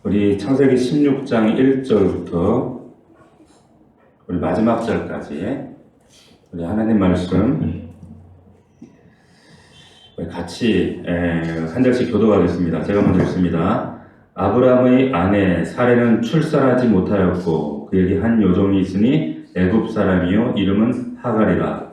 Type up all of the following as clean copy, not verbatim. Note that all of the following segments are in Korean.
우리 창세기 16장 1절부터 우리 마지막 절까지 우리 하나님 말씀 같이 한 절씩 교도하겠습니다. 제가 먼저 읽습니다. 아브라함의 아내 사레는 출산하지 못하였고 그에게 한 요종이 있으니 애굽 사람이요 이름은 하갈이라.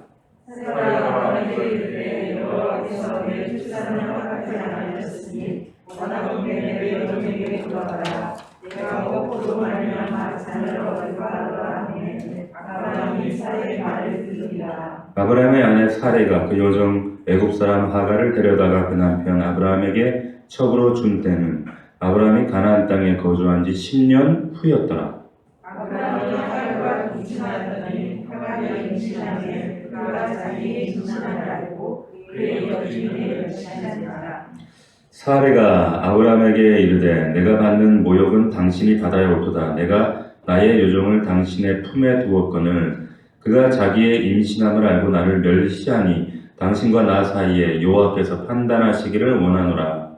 아브라함의 아내 사레가 그 요종 애굽 사람 하갈을 데려다가 그 남편 아브라함에게 첩으로 준 때는 아브라함이 가나안 땅에 거주한 지 10년 후였더라. 아브라함이 하갈과 동침하였더니 하갈이 임신하매 그가 자기의 임신을 알고 그의 여주인의 임신하니라. 사레가 아브라함에게 이르되 내가 받는 모욕은 당신이 받아야 옳도다. 내가 나의 요종을 당신의 품에 두었거늘 그가 자기의 임신함을 알고 나를 멸시하니 당신과 나 사이에 여호와께서 판단하시기를 원하노라.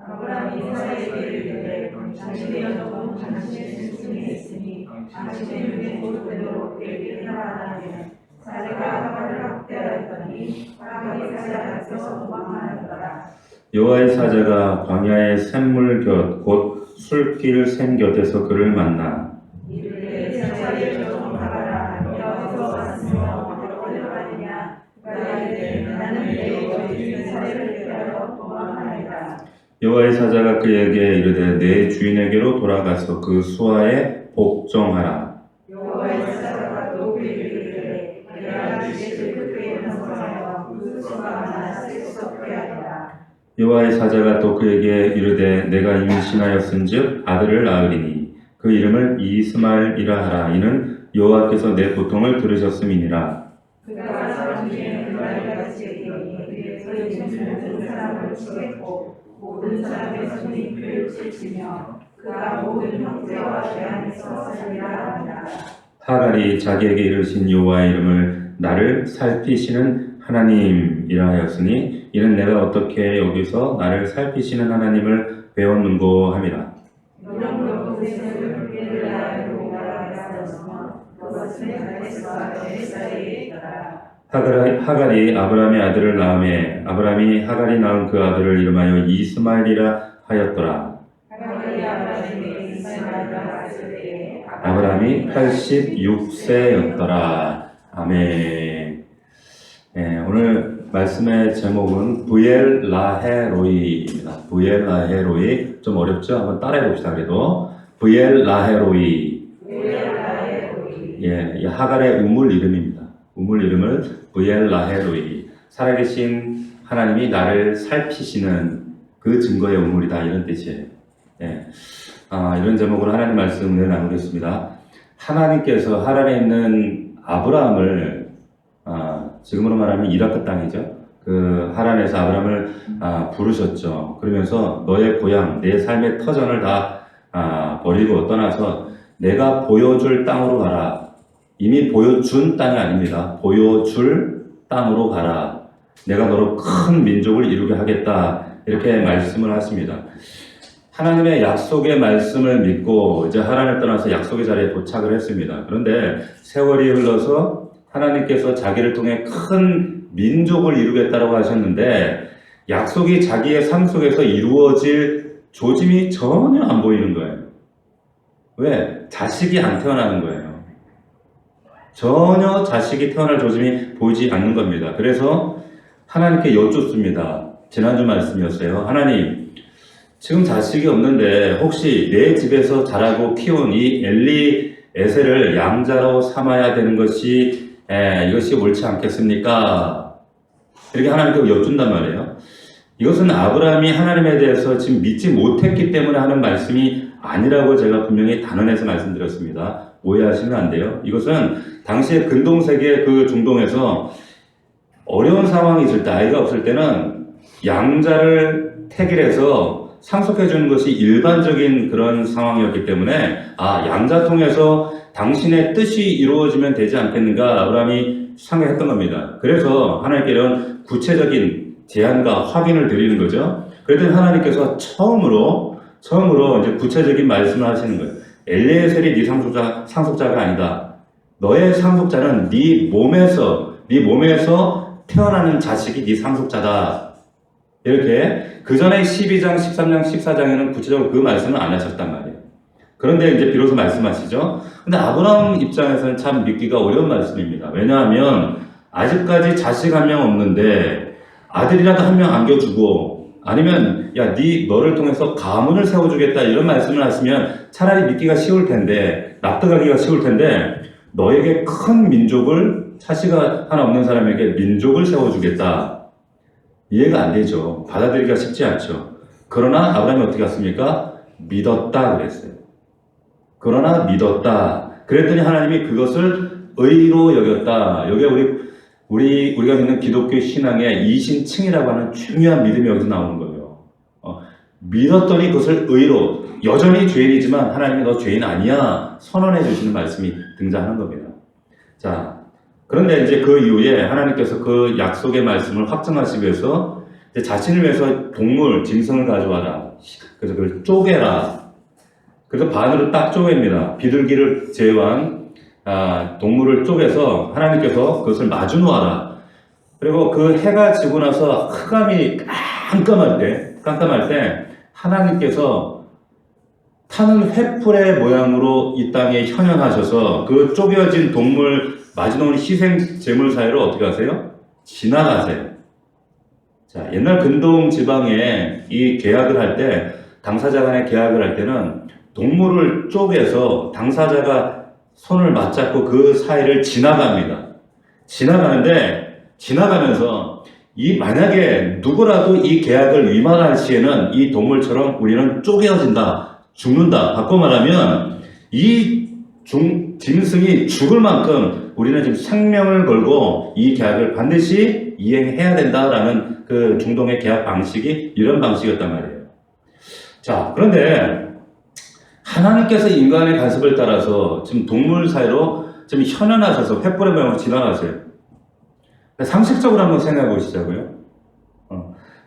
아브라함이 사레에게 이르되 당신의 여종은 당신의 스승에 있으니 당신의 눈에 보이도록 그에게 하라 하매 사레가 하갈을 학대하였더니 하갈이 사레 앞에서 도망하였더라. 여호와의 사자가 광야의 샘물 곁 곧 술길 샘 곁에서 그를 만나 이르되 사자의 여종 하갈아 여기서 왔으며 어디로 가느냐. 그가 이르되 나는 내 여주인 사레를 피하여 도망하리라. 여호와의 사자가 그에게 이르되 내 주인에게로 돌아가서 그 수하에 복종하라. 여호와의 사자가 또 그에게 이르되 내가 주의 그에게 명령하여 그 수가 많아 셀수 없게 하리라. 여호와의 사자가 또 그에게 이르되 내가 임신하였은즉 아들을 낳으리니 그 이름을 이스마엘이라 하라. 이는 여호와께서 내 고통을 들으셨음이니라. 그가 사람 중에 그날같이 이르니 그에서 임신한 사람을 치겠고 모든 사람의 손이 그를 칠치며 그가 모든 형제와 대안에서 살리라 하니라. 하갈이 자기에게 이르신 여호와의 이름을 나를 살피시는 하나님이라 하였으니 이는 내가 어떻게 여기서 나를 살피시는 하나님을 배웠는고 함이라. 이러므로 그것을 그를 낳으려고 말하였으며 그것은 갈대스와 벨 사이에 있더라. 하갈이 아브라함의 아들을 낳음에 아브라함이 하갈이 낳은 그 아들을 이름하여 이스마엘이라 하였더라. 하갈이 아브라함에게 이스마엘이라 하였을 때에 아브라함이 86세였더라. 아멘. 오늘 말씀의 제목은 브엘라헤로이입니다. 브엘라헤로이. 좀 어렵죠? 한번 따라해 봅시다. 그래도 브엘라헤로이. 이 하갈의 우물 이름입니다. 우물 이름을 브엘라헤로이. 살아계신 하나님이 나를 살피시는 그 증거의 우물이다. 이런 뜻이에요. 이런 제목으로 하나님 말씀을 나누겠습니다. 하나님께서 하란에 있는 아브라함을 지금으로 말하면 이라크 땅이죠. 그 하란에서 아브라함을 부르셨죠. 그러면서 너의 고향, 내 삶의 터전을 다 버리고 떠나서 내가 보여줄 땅으로 가라. 이미 보여준 땅이 아닙니다. 보여줄 땅으로 가라. 내가 너로 큰 민족을 이루게 하겠다. 이렇게 말씀을 하십니다. 하나님의 약속의 말씀을 믿고 이제 하란을 떠나서 약속의 자리에 도착을 했습니다. 그런데 세월이 흘러서 하나님께서 자기를 통해 큰 민족을 이루겠다고 하셨는데 약속이 자기의 삶 속에서 이루어질 조짐이 전혀 안 보이는 거예요. 왜? 자식이 안 태어나는 거예요. 전혀 자식이 태어날 조짐이 보이지 않는 겁니다. 그래서 하나님께 여쭙습니다. 지난주 말씀이었어요. 하나님, 지금 자식이 없는데 혹시 내 집에서 자라고 키운 이 엘리에셀을 양자로 삼아야 되는 것이 이것이 옳지 않겠습니까? 이렇게 하나님께 여쭌단 말이에요. 이것은 아브라함이 하나님에 대해서 지금 믿지 못했기 때문에 하는 말씀이 아니라고 제가 분명히 단언해서 말씀드렸습니다. 오해하시면 안 돼요. 이것은 당시에 근동세계 그 중동에서 어려운 상황이 있을 때, 아이가 없을 때는 양자를 택일해서 상속해 주는 것이 일반적인 그런 상황이었기 때문에 양자 통해서 당신의 뜻이 이루어지면 되지 않겠는가 아브라함이 생각했던 겁니다. 그래서 하나님께 이런 구체적인 제안과 확인을 드리는 거죠. 그랬더니 하나님께서 처음으로 처음으로 이제 구체적인 말씀을 하시는 거예요. 엘리에셀이 네 상속자가 아니다. 너의 상속자는 네 몸에서 태어나는 자식이 네 상속자다. 이렇게 그 전에 12장, 13장, 14장에는 구체적으로 그 말씀을 안 하셨단 말이에요. 그런데 이제 비로소 말씀하시죠. 근데 아브라함 입장에서는 참 믿기가 어려운 말씀입니다. 왜냐하면 아직까지 자식 한 명 없는데 아들이라도 한 명 안겨주고 아니면 야, 너를 통해서 가문을 세워주겠다 이런 말씀을 하시면 차라리 믿기가 쉬울 텐데 납득하기가 쉬울 텐데 너에게 큰 민족을 자식 하나 없는 사람에게 민족을 세워주겠다. 이해가 안 되죠. 받아들이기가 쉽지 않죠. 그러나 아브라함이 어떻게 했습니까? 믿었다 그랬어요. 그러나 믿었다. 그랬더니 하나님이 그것을 의로 여겼다. 여기에 우리가 믿는 기독교 신앙의 이신층이라고 하는 중요한 믿음이 여기서 나오는 거예요. 믿었더니 그것을 의로, 여전히 죄인이지만 하나님이 너 죄인 아니야 선언해 주시는 말씀이 등장하는 겁니다. 자, 그런데 이제 그 이후에 하나님께서 그 약속의 말씀을 확증하시기 위해서 이제 자신을 위해서 동물, 짐승을 가져와라. 그래서 그걸 쪼개라. 그래서 반으로 딱 쪼갭니다. 비둘기를 제외한 동물을 쪼개서 하나님께서 그것을 마주 놓아라. 그리고 그 해가 지고 나서 흑암이 깜깜할 때 하나님께서 타는 횃불의 모양으로 이 땅에 현현하셔서 그 쪼개어진 동물 마주 놓은 희생 제물 사이로 어떻게 하세요? 지나가세요. 자, 옛날 근동 지방에 이 계약을 할 때, 당사자 간의 계약을 할 때는 동물을 쪼개서 당사자가 손을 맞잡고 그 사이를 지나갑니다. 지나가면서 만약에 누구라도 이 계약을 위반할 시에는 이 동물처럼 우리는 쪼개어진다, 죽는다. 바꿔 말하면 이 짐승이 죽을 만큼 우리는 지금 생명을 걸고 이 계약을 반드시 이행해야 된다라는 그 중동의 계약 방식이 이런 방식이었단 말이에요. 자, 그런데 하나님께서 인간의 간섭을 따라서 지금 동물 사이로 지금 현현하셔서 횃불의 모양으로 지나가세요. 상식적으로 한번 생각해 보시자고요.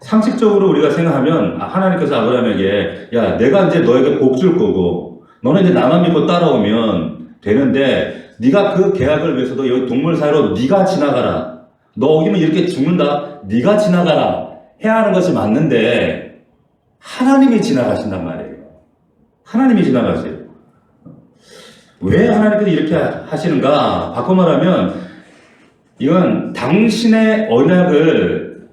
상식적으로 우리가 생각하면 하나님께서 아브라함에게 야, 내가 이제 너에게 복 줄 거고 너는 이제 나만 믿고 따라오면 되는데 네가 그 계약을 위해서도 여기 동물 사이로 네가 지나가라. 너 어기면 이렇게 죽는다. 네가 지나가라. 해야 하는 것이 맞는데 하나님이 지나가신단 말이에요. 하나님이 지나가세요. 왜 하나님께서 이렇게 하시는가? 바꿔 말하면 이건 당신의 언약을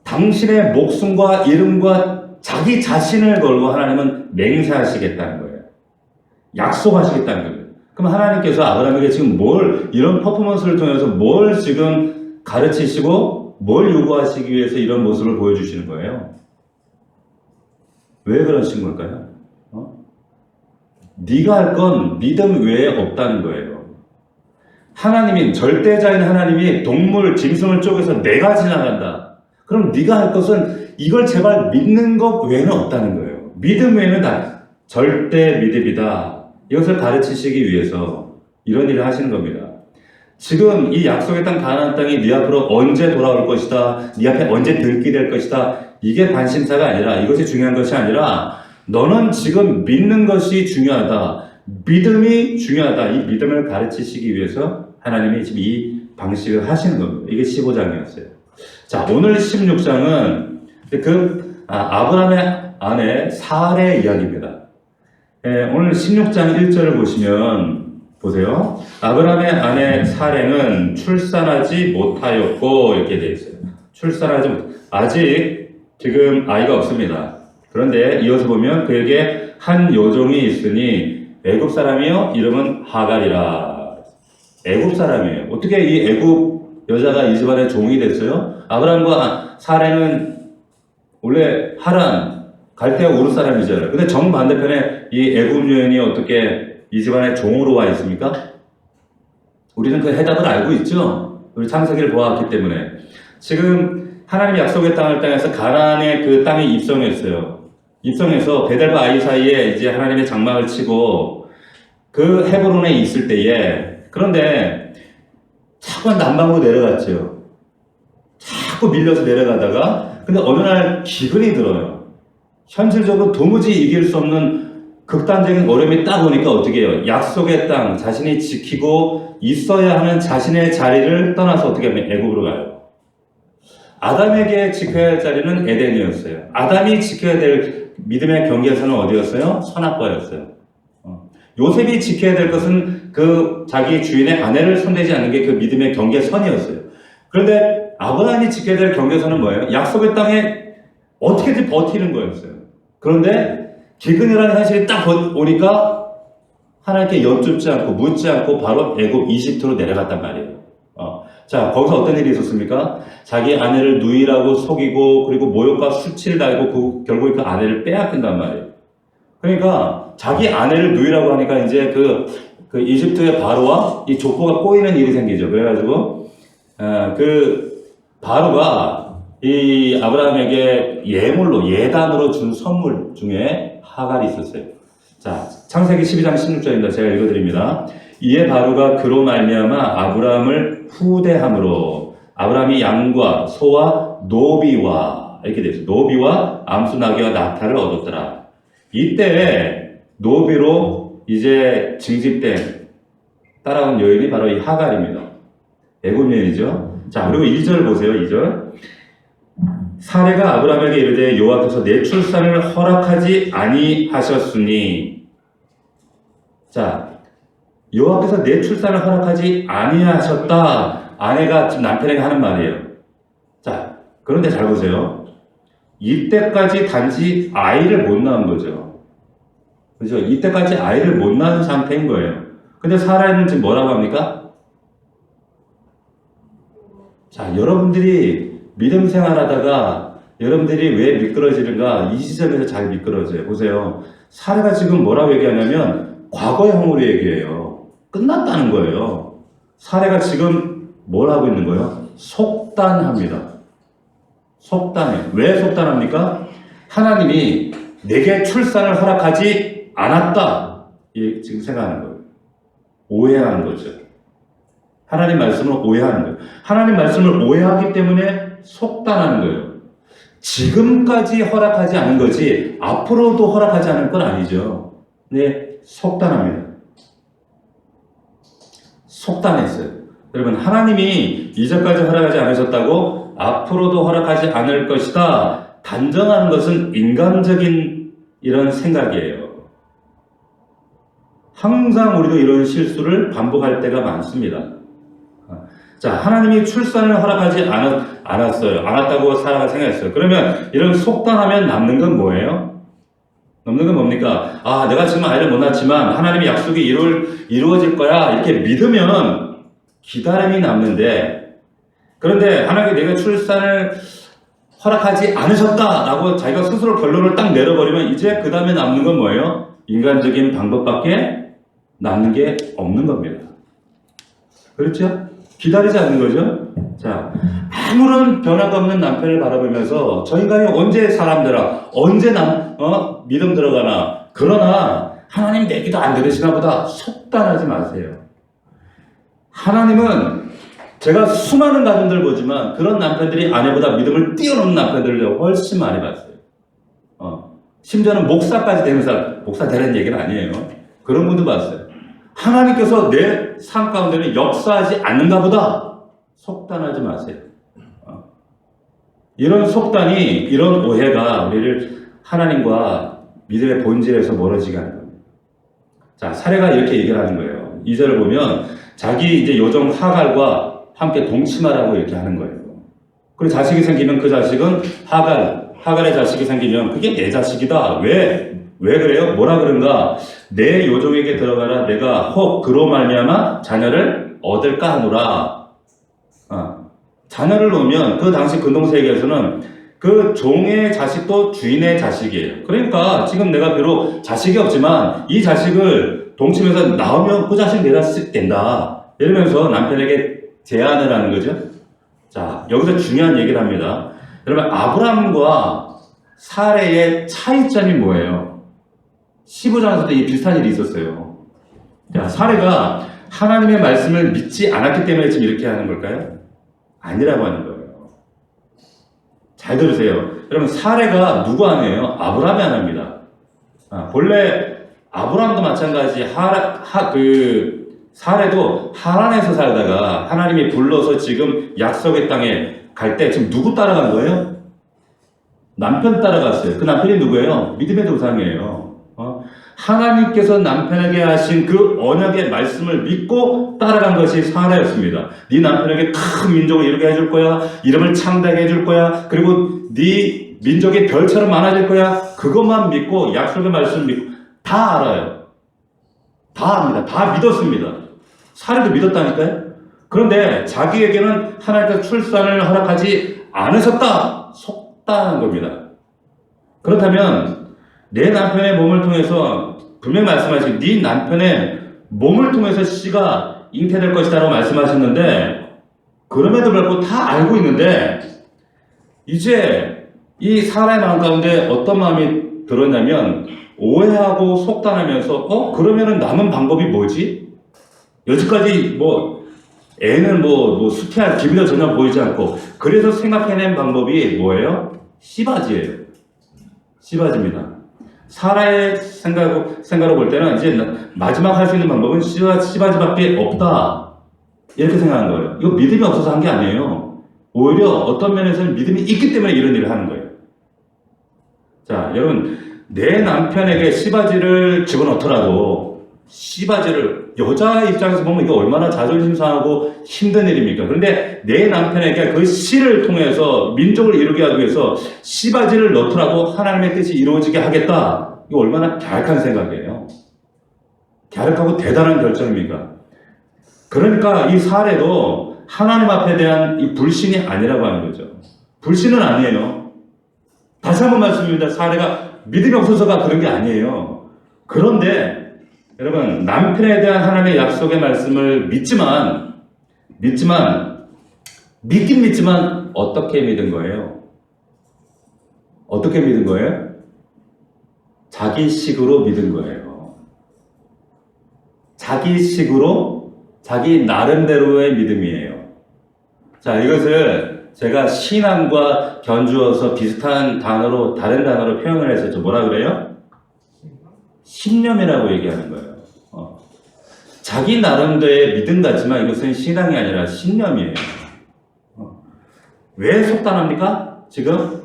당신의 목숨과 이름과 자기 자신을 걸고 하나님은 맹세하시겠다는 거예요. 약속하시겠다는 거예요. 그럼 하나님께서 아브라함에게 지금 이런 퍼포먼스를 통해서 뭘 지금 가르치시고 뭘 요구하시기 위해서 이런 모습을 보여주시는 거예요? 왜 그러신 걸까요? 네가 할 건 믿음 외에 없다는 거예요. 하나님이 절대자인 하나님이 동물, 짐승을 쪼개서 내가 지나간다. 그럼 네가 할 것은 이걸 제발 믿는 것 외에는 없다는 거예요. 믿음 외에는 다 절대 믿음이다. 이것을 가르치시기 위해서 이런 일을 하시는 겁니다. 지금 이 약속의 땅 가나안 땅이 네 앞으로 언제 돌아올 것이다. 네 앞에 언제 들게 될 것이다. 이게 관심사가 아니라 이것이 중요한 것이 아니라 너는 지금 믿는 것이 중요하다. 믿음이 중요하다. 이 믿음을 가르치시기 위해서 하나님이 지금 이 방식을 하시는 겁니다. 이게 15장이었어요. 자, 오늘 16장은 아브라함의 아내 사라의 이야기입니다. 오늘 16장 1절을 보세요. 아브라함의 아내 사라는 출산하지 못하였고 이렇게 되어 있어요. 아직 지금 아이가 없습니다. 그런데 이어서 보면 그에게 한 여종이 있으니 애굽 사람이요 이름은 하갈이라. 애굽 사람이에요. 어떻게 이 애굽 여자가 이 집안의 종이 됐어요? 아브라함과 사라는 원래 하란 갈대아 우르 사람이잖아요. 근데 정반대편에 이 애굽 여인이 어떻게 이 집안의 종으로 와 있습니까? 우리는 그 해답을 알고 있죠. 우리 창세기를 보았기 때문에. 지금 하나님 약속의 땅을 땅에서 가나안의 그 땅에 입성했어요. 입성해서 베델과 아이 사이에 이제 하나님의 장막을 치고 그 헤브론에 있을 때에, 그런데 자꾸 남방으로 내려갔죠. 자꾸 밀려서 내려가다가 근데 어느 날 기근이 들어요. 현실적으로 도무지 이길 수 없는 극단적인 어려움이 딱 오니까 어떻게 해요? 약속의 땅, 자신이 지키고 있어야 하는 자신의 자리를 떠나서 어떻게 하면 애굽으로 가요. 아담에게 지켜야 할 자리는 에덴이었어요. 아담이 지켜야 될 믿음의 경계선은 어디였어요? 선악과였어요. 요셉이 지켜야 될 것은 그 자기 주인의 아내를 손대지 않는 게 그 믿음의 경계선이었어요. 그런데 아브라함이 지켜야 될 경계선은 뭐예요? 약속의 땅에 어떻게든 버티는 거였어요. 그런데 기근이라는 현실이 딱 오니까 하나님께 여쭙지 않고 묻지 않고 바로 애굽 이집트로 내려갔단 말이에요. 자, 거기서 어떤 일이 있었습니까? 자기 아내를 누이라고 속이고 그리고 모욕과 수치를 달고 결국 그 아내를 빼앗긴단 말이에요. 그러니까 자기 아내를 누이라고 하니까 이제 그 이집트의 바로와 이 족보가 꼬이는 일이 생기죠. 그래가지고 그 바로가 이 아브라함에게 예물로 예단으로 준 선물 중에 하갈이 있었어요. 자, 창세기 12장 16절입니다. 제가 읽어드립니다. 이에 바로가 그로 말미암아 아브라함을 후대함으로 아브라함이 양과 소와 노비와 이렇게 되어 있어요. 노비와 암수나귀와 낙타를 얻었더라. 이때 노비로 이제 징집된 따라온 여인이 바로 이 하갈입니다. 애굽 여인이죠. 자, 그리고 2절 보세요. 2절. 사레가 아브라함에게 이르되 여호와께서 내 출산을 허락하지 아니하셨으니, 자, 여호와께서 내 출산을 허락하지 아니하셨다. 아내가 지금 남편에게 하는 말이에요. 자, 그런데 잘 보세요. 이때까지 단지 아이를 못 낳은 거죠. 그죠? 이때까지 아이를 못 낳은 상태인 거예요. 근데 사라는 지금 뭐라고 합니까? 자, 여러분들이 믿음 생활하다가 여러분들이 왜 미끄러지는가? 이 지점에서 잘 미끄러져요. 보세요. 사라가 지금 뭐라고 얘기하냐면 과거형으로 얘기해요. 끝났다는 거예요. 사라가 지금 뭘 하고 있는 거예요? 속단합니다. 속단해요. 왜 속단합니까? 하나님이 내게 출산을 허락하지 않았다. 지금 생각하는 거예요. 오해하는 거죠. 하나님 말씀을 오해하는 거예요. 하나님 말씀을 오해하기 때문에 속단하는 거예요. 지금까지 허락하지 않은 거지 앞으로도 허락하지 않을 건 아니죠. 네, 속단합니다. 속단했어요. 여러분, 하나님이 이제까지 허락하지 않으셨다고 앞으로도 허락하지 않을 것이다 단정하는 것은 인간적인 이런 생각이에요. 항상 우리도 이런 실수를 반복할 때가 많습니다. 자, 하나님이 출산을 허락하지 않았다고 사라가 생각했어요. 그러면 이런 속단하면 남는 건 뭐예요? 남는 건 뭡니까? 아, 내가 지금 아이를 못 낳지만 하나님의 약속이 이루어질 거야. 이렇게 믿으면 기다림이 남는데, 그런데 하나님이 내가 출산을 허락하지 않으셨다라고 자기가 스스로 결론을 딱 내려버리면 이제 그 다음에 남는 건 뭐예요? 인간적인 방법밖에 남는 게 없는 겁니다. 그렇죠? 기다리지 않는 거죠? 자, 아무런 변화가 없는 남편을 바라보면서 저 인간이 언제 사람들아, 언제 믿음 들어가나, 그러나 하나님 내 기도 안 들으시나 보다 속단하지 마세요. 하나님은 제가 수많은 가정들 보지만 그런 남편들이 아내보다 믿음을 뛰어넘는 남편들을 훨씬 많이 봤어요. 심지어는 목사까지 되는 사람, 목사 되라는 얘기는 아니에요. 그런 분도 봤어요. 하나님께서 내 삶 가운데는 역사하지 않는가 보다 속단하지 마세요. 이런 속단이, 이런 오해가 우리를 하나님과 믿음의 본질에서 멀어지게 하는 겁니다. 자, 사례가 이렇게 얘기를 하는 거예요. 2절을 보면 자기 이제 요정 하갈과 함께 동침하라고 이렇게 하는 거예요. 그리고 자식이 생기면 그 자식은 하갈의 자식이 생기면 그게 내 자식이다. 왜 그래요? 뭐라 그런가? 내 요종에게 들어가라. 내가 혹 그로 말미암아 자녀를 얻을까 하노라. 자녀를 놓으면 그 당시 근동세계에서는 그 종의 자식도 주인의 자식이에요. 그러니까 지금 내가 비록 자식이 없지만 이 자식을 동침해서 나오면 그 자식 내 자식 된다. 이러면서 남편에게 제안을 하는 거죠. 자, 여기서 중요한 얘기를 합니다. 여러분, 아브라함과 사레의 차이점이 뭐예요? 15장에서도 이 비슷한 일이 있었어요. 자, 사레가 하나님의 말씀을 믿지 않았기 때문에 지금 이렇게 하는 걸까요? 아니라고 하는 거예요. 잘 들으세요. 여러분, 사례가 누구 아니에요? 아브라함이 아닙니다. 본래 아브라함도 마찬가지. 사례도 하란에서 살다가 하나님이 불러서 지금 약속의 땅에 갈 때 지금 누구 따라간 거예요? 남편 따라갔어요. 그 남편이 누구예요? 믿음의 조상이에요. 하나님께서 남편에게 하신 그 언약의 말씀을 믿고 따라간 것이 사례였습니다. 네 남편에게 큰 민족을 이루게 해줄 거야. 이름을 창대하게 해줄 거야. 그리고 네 민족이 별처럼 많아질 거야. 그것만 믿고 약속의 말씀을 믿고 다 알아요. 다 압니다. 다 믿었습니다. 사례도 믿었다니까요. 그런데 자기에게는 하나님께서 출산을 허락하지 않으셨다. 속다는 겁니다. 그렇다면 내 남편의 몸을 통해서 분명히 말씀하신 네 남편의 몸을 통해서 씨가 잉태될 것이다 라고 말씀하셨는데, 그럼에도 불구하고 다 알고 있는데 이제 이 사람의 마음 가운데 어떤 마음이 들었냐면 오해하고 속단하면서 그러면은 남은 방법이 뭐지? 여지까지 애는 수태할 기미도 전혀 보이지 않고, 그래서 생각해낸 방법이 뭐예요? 씨바지예요. 씨바지입니다. 사라의 생각으로 볼 때는 이제 마지막 할 수 있는 방법은 씨바지밖에 없다. 이렇게 생각한 거예요. 이거 믿음이 없어서 한 게 아니에요. 오히려 어떤 면에서는 믿음이 있기 때문에 이런 일을 하는 거예요. 자, 여러분, 내 남편에게 씨바지를 집어넣더라도 씨바지를 여자 입장에서 보면 이거 얼마나 자존심 상하고 힘든 일입니까? 그런데 내 남편에게 그 씨를 통해서 민족을 이루게 하기 위해서 씨바지를 넣더라도 하나님의 뜻이 이루어지게 하겠다. 이거 얼마나 갸륵한 생각이에요. 갸륵하고 대단한 결정입니까? 그러니까 이 사례도 하나님 앞에 대한 이 불신이 아니라고 하는 거죠. 불신은 아니에요. 다시 한번 말씀드립니다. 사례가 믿음이 없어서가 그런 게 아니에요. 그런데 여러분, 남편에 대한 하나님의 약속의 말씀을 믿긴 믿지만 어떻게 믿은 거예요? 어떻게 믿은 거예요? 자기 식으로 믿은 거예요. 자기 식으로, 자기 나름대로의 믿음이에요. 자, 이것을 제가 신앙과 견주어서 비슷한 단어로, 다른 단어로 표현을 해서 저 뭐라 그래요? 신념이라고 얘기하는 거예요. 자기 나름대로의 믿음 같지만 이것은 신앙이 아니라 신념이에요. 왜 속단합니까? 지금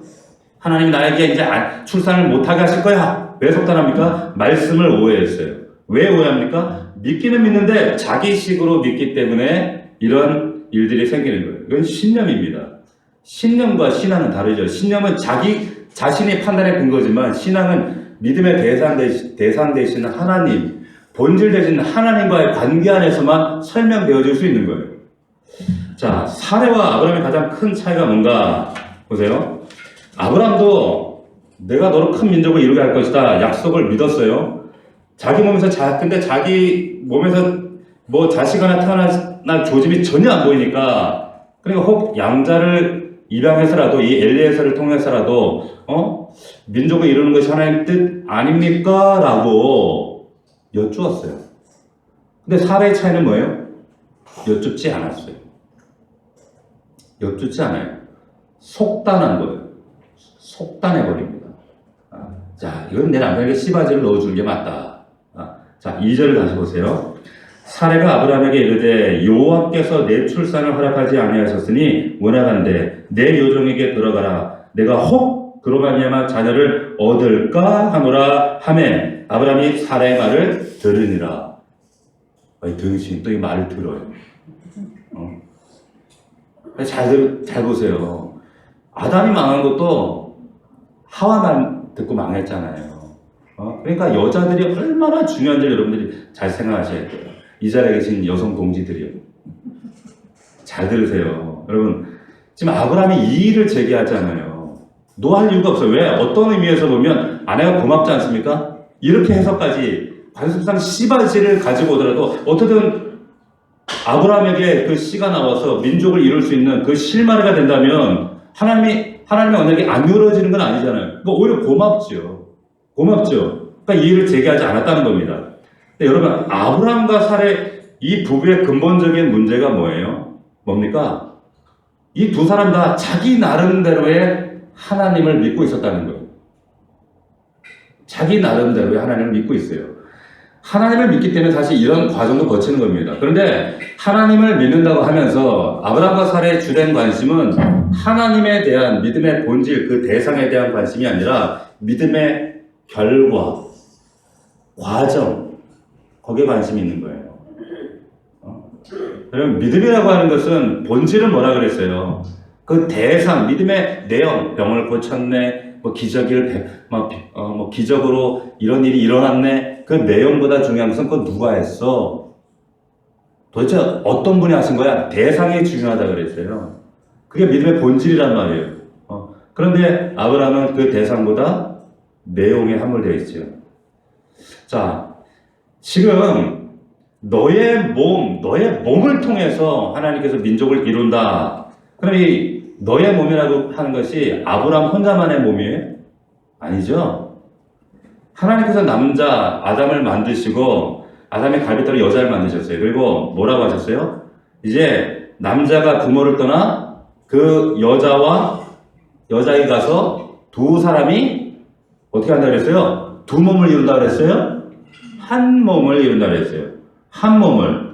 하나님이 나에게 이제 출산을 못하게 하실 거야. 왜 속단합니까? 말씀을 오해했어요. 왜 오해합니까? 믿기는 믿는데 자기식으로 믿기 때문에 이런 일들이 생기는 거예요. 이건 신념입니다. 신념과 신앙은 다르죠. 신념은 자기 자신의 판단의 근거지만 신앙은 믿음의 대상 되시는 하나님, 본질 되신 하나님과의 관계 안에서만 설명되어질 수 있는 거예요. 자, 사례와 아브라함의 가장 큰 차이가 뭔가 보세요. 아브라함도 내가 너로 큰 민족을 이루게 할 것이다 약속을 믿었어요. 근데 자기 몸에서 자식 하나 태어날 조짐이 전혀 안 보이니까, 그러니까 혹 양자를 입양해서라도 이 엘리에서를 통해서라도 민족을 이루는 것이 하나님의 뜻 아닙니까? 라고 여쭈었어요. 근데 사례의 차이는 뭐예요? 여쭙지 않았어요. 여쭙지 않아요. 속단한 거예요. 속단해버립니다. 자, 이건 내 남편에게 씨바지를 넣어주는 게 맞다. 자, 2절을 다시 보세요. 사례가 아브라함에게 이르되 여호와께서 내 출산을 허락하지 아니하셨으니 원하건대 내 요정에게 들어가라. 내가 혹 그로 말미암아 자녀를 얻을까 하노라 하매 아브라함이 사례의 말을 들으니라. 등신 또 이 말을 들어요. 잘 보세요. 아담이 망한 것도 하와만 듣고 망했잖아요. 그러니까 여자들이 얼마나 중요한지 여러분들이 잘 생각하셔야 돼요. 이 자리에 계신 여성 동지들이요. 잘 들으세요. 여러분, 지금 아브라함이 이 일을 제기하잖아요. 노할 이유가 없어요. 왜? 어떤 의미에서 보면 아내가 고맙지 않습니까? 이렇게 해서까지 관습상 씨바지를 가지고 오더라도 어떻든 아브라함에게 그 씨가 나와서 민족을 이룰 수 있는 그 실마리가 된다면 하나님의 언약이 안 이루어지는 건 아니잖아요. 그러니까 오히려 고맙죠. 그러니까 이 일을 제기하지 않았다는 겁니다. 근데 여러분, 아브라함과 사례 이 부부의 근본적인 문제가 뭐예요? 뭡니까? 이 두 사람 다 자기 나름대로의 하나님을 믿고 있었다는 거예요. 자기 나름대로의 하나님을 믿고 있어요. 하나님을 믿기 때문에 사실 이런 과정도 거치는 겁니다. 그런데 하나님을 믿는다고 하면서 아브라함과 사라의 주된 관심은 하나님에 대한 믿음의 본질, 그 대상에 대한 관심이 아니라 믿음의 결과, 과정, 거기에 관심이 있는 거예요. 여러분, 믿음이라고 하는 것은 본질은 뭐라 그랬어요? 그 대상, 믿음의 내용, 병을 고쳤네, 기적으로 이런 일이 일어났네. 그 내용보다 중요한 것은 그건 누가 했어? 도대체 어떤 분이 하신 거야? 대상이 중요하다 그랬어요. 그게 믿음의 본질이란 말이에요. 그런데 아브라함은 그 대상보다 내용에 함몰되어 있죠. 자, 지금 너의 몸을 통해서 하나님께서 민족을 이룬다. 그럼 이 너의 몸이라고 하는 것이 아브라함 혼자만의 몸이에요? 아니죠. 하나님께서 남자 아담을 만드시고 아담의 갈비뼈로 여자를 만드셨어요. 그리고 뭐라고 하셨어요? 이제 남자가 부모를 떠나 그 여자와 여자에 가서 두 사람이 어떻게 한다 그랬어요? 두 몸을 이룬다 그랬어요? 한 몸을 이룬다 그랬어요. 한 몸을.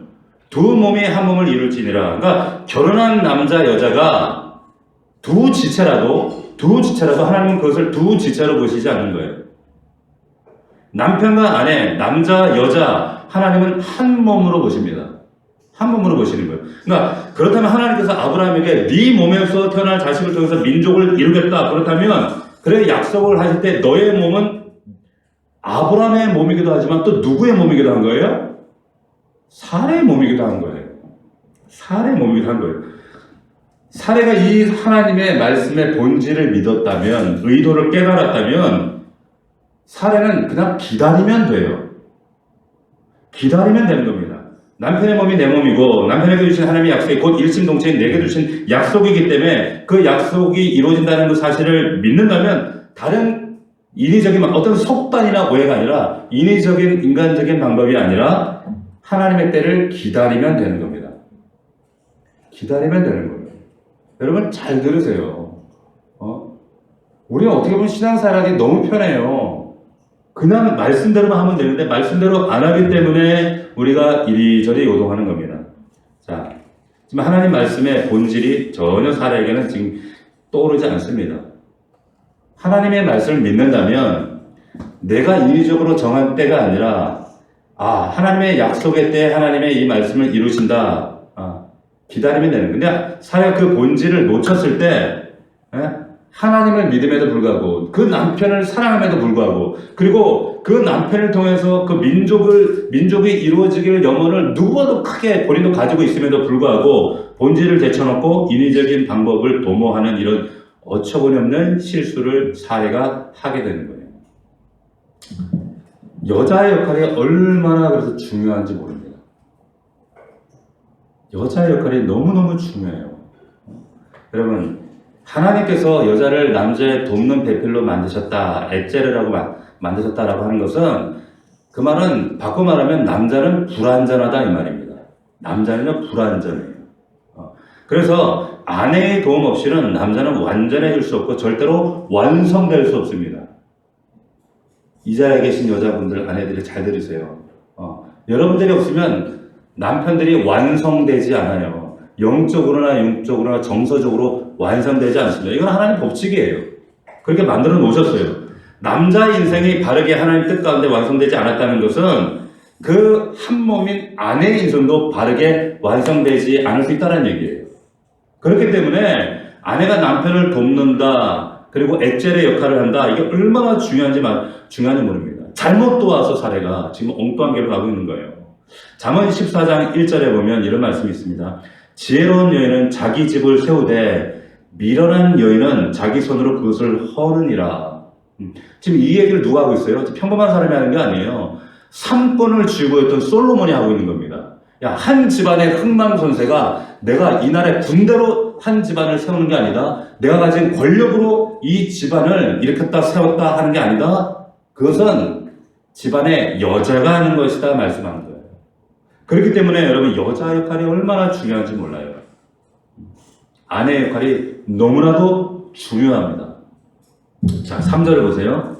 두 몸이 한 몸을 이룰지니라. 그러니까 결혼한 남자 여자가 두 지체라도 하나님은 그것을 두 지체로 보시지 않는 거예요. 남편과 아내, 남자, 여자, 하나님은 한 몸으로 보십니다. 한 몸으로 보시는 거예요. 그러니까 그렇다면 하나님께서 아브라함에게 네 몸에서 태어날 자식을 통해서 민족을 이루겠다. 그렇다면 그래 약속을 하실 때 너의 몸은 아브라함의 몸이기도 하지만 또 누구의 몸이기도 한 거예요? 사라의 몸이기도 한 거예요. 사라의 몸이기도 한 거예요. 사라가 이 하나님의 말씀의 본질을 믿었다면, 의도를 깨달았다면 사라는 그냥 기다리면 돼요. 기다리면 되는 겁니다. 남편의 몸이 내 몸이고 남편에게 주신 하나님의 약속이 곧 일심동체인 내게 주신 약속이기 때문에 그 약속이 이루어진다는 그 사실을 믿는다면 다른 인위적인 어떤 속단이나 오해가 아니라 인위적인 인간적인 방법이 아니라 하나님의 때를 기다리면 되는 겁니다. 기다리면 되는 거예요. 여러분 잘 들으세요. 우리가 어떻게 보면 신앙생활이 너무 편해요. 그냥 말씀대로만 하면 되는데 말씀대로 안 하기 때문에 우리가 이리저리 요동하는 겁니다. 자, 지금 하나님 말씀의 본질이 전혀 사라에게는 지금 떠오르지 않습니다. 하나님의 말씀을 믿는다면 내가 인위적으로 정한 때가 아니라 하나님의 약속의 때 하나님의 이 말씀을 이루신다. 기다리면 되는. 근데 사회가 그 본질을 놓쳤을 때 하나님을 믿음에도 불구하고 그 남편을 사랑함에도 불구하고 그리고 그 남편을 통해서 그 민족이 이루어지길 염원을 누구보다도 크게 본인도 가지고 있음에도 불구하고 본질을 제쳐놓고 인위적인 방법을 도모하는 이런 어처구니없는 실수를 사례가 하게 되는 거예요. 여자의 역할이 얼마나 그래서 중요한지 모릅니다. 여자의 역할이 너무너무 중요해요. 여러분, 하나님께서 여자를 남자의 돕는 배필로 만드셨다, 엣제르라고 만드셨다라고 하는 것은 그 말은 바꿔 말하면 남자는 불완전하다 이 말입니다. 남자는요 불완전해요. 그래서 아내의 도움 없이는 남자는 완전해질 수 없고 절대로 완성될 수 없습니다. 이 자리에 계신 여자분들, 아내들이 잘 들으세요. 여러분들이 없으면 남편들이 완성되지 않아요. 영적으로나 육적으로나 정서적으로 완성되지 않습니다. 이건 하나님 법칙이에요. 그렇게 만들어 놓으셨어요. 남자의 인생이 바르게 하나님 뜻 가운데 완성되지 않았다는 것은 그 한 몸인 아내의 인생도 바르게 완성되지 않을 수 있다는 얘기예요. 그렇기 때문에 아내가 남편을 돕는다, 그리고 엣젤의 역할을 한다, 이게 얼마나 중요한지 모릅니다. 잘못 도와서 사례가 지금 엉뚱한 길로 가고 있는 거예요. 잠언 14장 1절에 보면 이런 말씀이 있습니다. 지혜로운 여인은 자기 집을 세우되 미련한 여인은 자기 손으로 그것을 허느니라. 지금 이 얘기를 누가 하고 있어요? 평범한 사람이 하는 게 아니에요. 삼권을 쥐고 있던 솔로몬이 하고 있는 겁니다. 한 집안의 흥망선쇠가 내가 이날의 군대로 한 집안을 세우는 게 아니다. 내가 가진 권력으로 이 집안을 일으켰다 세웠다 하는 게 아니다. 그것은 집안의 여자가 하는 것이다 말씀하는 거예요. 그렇기 때문에 여러분 여자 역할이 얼마나 중요한지 몰라요. 아내 역할이 너무나도 중요합니다. 자, 3절을 보세요.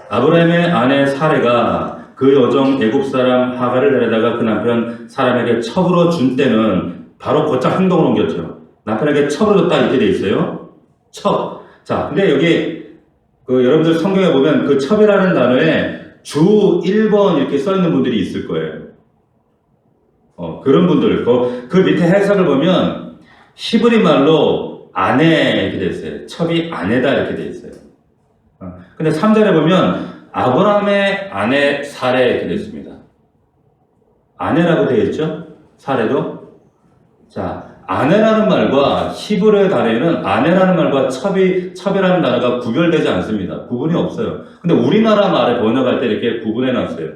아브라함의 아내 사레가 그 여종 애굽 사람 하갈을 데려다가 그 남편 사람에게 첩으로 준 때는 바로 곧장 행동을 옮겼죠. 남편에게 첩으로 줬다 이렇게 돼 있어요. 첩. 자, 근데 여기 여러분들 성경에 보면 그 첩이라는 단어에 주 1번 이렇게 써 있는 분들이 있을 거예요. 그런 분들. 그 밑에 해석을 보면 히브리 말로 아내 이렇게 돼 있어요. 첩이 아내다 이렇게 돼 있어요. 근데 3절에 보면 아브라함의 아내 사레 이렇게 되어 있습니다. 아내라고 되어 있죠? 사레도. 자, 아내라는 말과 히브리어 단어에는 아내라는 말과 첩이라는 단어가 구별되지 않습니다. 구분이 없어요. 근데 우리나라 말에 번역할 때 이렇게 구분해 놨어요.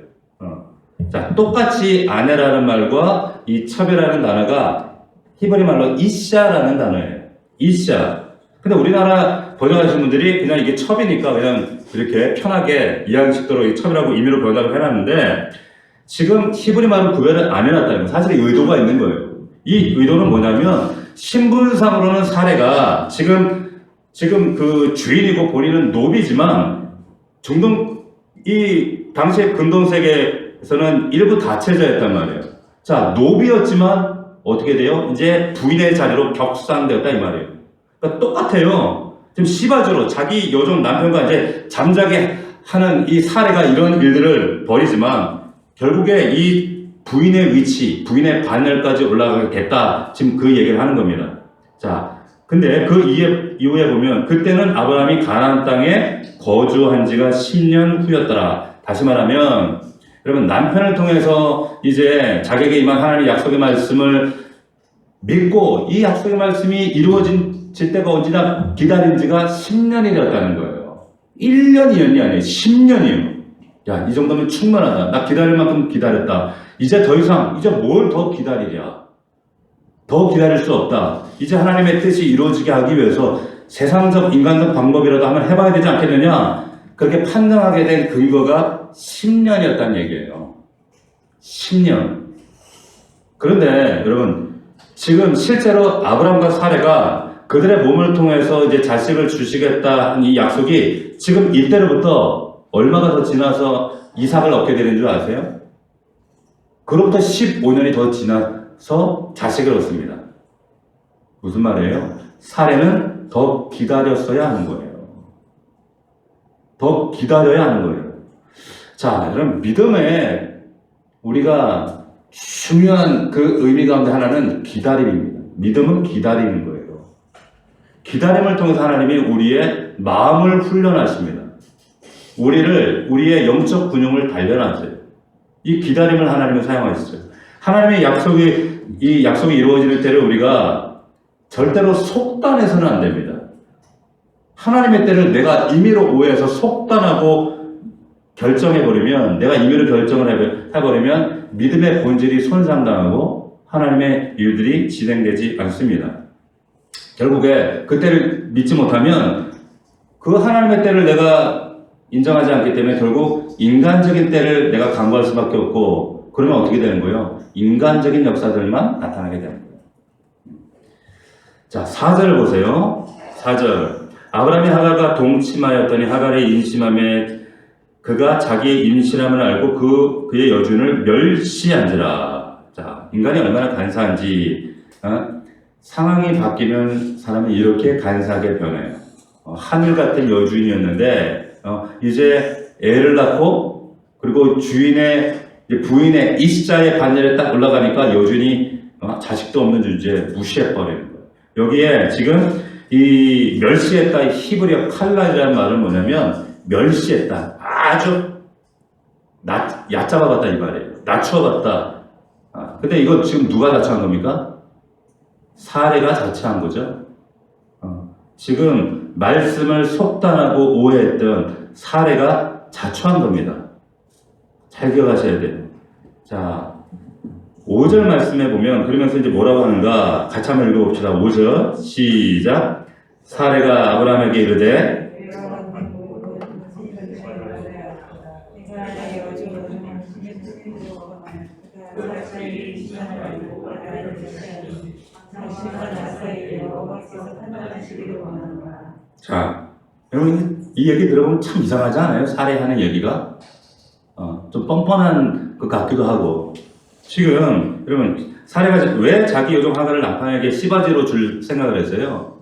자, 똑같이 아내라는 말과 이 첩이라는 단어가 히브리 말로 이샤라는 단어예요. 이샤. 근데 우리나라 번역하시는 분들이 그냥 이게 첩이니까 그냥 이렇게 편하게 이해하기 쉽도록 이 첩이라고 임의로 번역을 해놨는데 지금 히브리 말을 구별을 안 해놨다는 건 사실 의도가 있는 거예요. 이 의도는 뭐냐면 신분상으로는 사례가 지금 그 주인이고 본인은 노비지만 이 당시의 근동세계에서는 일부 다체자였단 말이에요. 자, 노비였지만 어떻게 돼요? 이제 부인의 자리로 격상되었다 이 말이에요. 그러니까 똑같아요. 지금 시바주로 자기 여종 남편과 이제 잠자게 하는 이 사례가 이런 일들을 벌이지만 결국에 이 부인의 위치, 부인의 반열까지 올라가겠다. 지금 그 얘기를 하는 겁니다. 자, 근데 그 이후에 보면 그때는 아브라함이 가나안 땅에 거주한 지가 10년 후였더라. 다시 말하면 여러분 남편을 통해서 이제 자기에게 임한 하나님의 약속의 말씀을 믿고 이 약속의 말씀이 이루어질 때가 언제나 기다린 지가 10년이 되었다는 거예요. 1년, 2년이 아니에요. 10년이에요. 야, 이 정도면 충분하다. 나 기다릴 만큼 기다렸다. 이제 더 이상, 이제 뭘 더 기다리랴. 더 기다릴 수 없다. 이제 하나님의 뜻이 이루어지게 하기 위해서 세상적, 인간적 방법이라도 한번 해봐야 되지 않겠느냐. 그렇게 판단하게 된 근거가 10년이었다는 얘기예요. 10년. 그런데 여러분, 지금 실제로 아브라함과 사레가 그들의 몸을 통해서 이제 자식을 주시겠다는 이 약속이 지금 이때로부터 얼마가 더 지나서 이삭을 얻게 되는 줄 아세요? 그로부터 15년이 더 지나서 자식을 얻습니다. 무슨 말이에요? 사례는 더 기다렸어야 하는 거예요. 더 기다려야 하는 거예요. 자, 그럼 믿음에 우리가 중요한 그 의미 가운데 하나는 기다림입니다. 믿음은 기다리는 거예요. 기다림을 통해서 하나님이 우리의 마음을 훈련하십니다. 우리의 영적 근육을 단련하세요. 이 기다림을 하나님은 사용하시죠. 하나님의 이 약속이 이루어지는 때를 우리가 절대로 속단해서는 안 됩니다. 하나님의 때를 내가 임의로 오해해서 속단하고 결정해버리면, 내가 임의로 결정을 해버리면 믿음의 본질이 손상당하고 하나님의 일들이 진행되지 않습니다. 결국에 그 때를 믿지 못하면 그 하나님의 때를 내가 인정하지 않기 때문에 결국 인간적인 때를 내가 강구할 수밖에 없고, 그러면 어떻게 되는 거예요? 인간적인 역사들만 나타나게 되는 거예요. 자, 4절을 보세요. 4절. 아브라함이 하갈과 동침하였더니 하갈의 임신함에 그가 자기의 임신함을 알고 그의 여주인을 멸시한지라. 자, 인간이 얼마나 간사한지, 상황이 바뀌면 사람은 이렇게 간사하게 변해요. 하늘 같은 여주인이었는데, 이제 애를 낳고, 그리고 부인의 이시자의 반열에 딱 올라가니까 여주인이 자식도 없는 주제에 무시해버리는 거예요. 여기에 지금 이 멸시했다, 히브리어 칼라이라는 말은 뭐냐면, 멸시했다. 아주 얕잡아봤다 이 말이에요. 낮추어봤다. 근데 이거 지금 누가 자처한 겁니까? 사례가 자처한 거죠. 지금 말씀을 속단하고 오해했던 사례가 자처한 겁니다. 잘 기억하셔야 돼요. 자, 5절 말씀에 보면, 그러면서 이제 뭐라고 하는가 같이 한번 읽어봅시다. 5절 시작. 사례가 아브라함에게 이르되 자, 여러분 이 얘기 들어보면 참 이상하지 않아요? 살해하는 얘기가? 좀 뻔뻔한 것 같기도 하고. 지금, 여러분, 살해가 왜 자기 요종 하가를 남편에게 씨바지로 줄 생각을 했어요?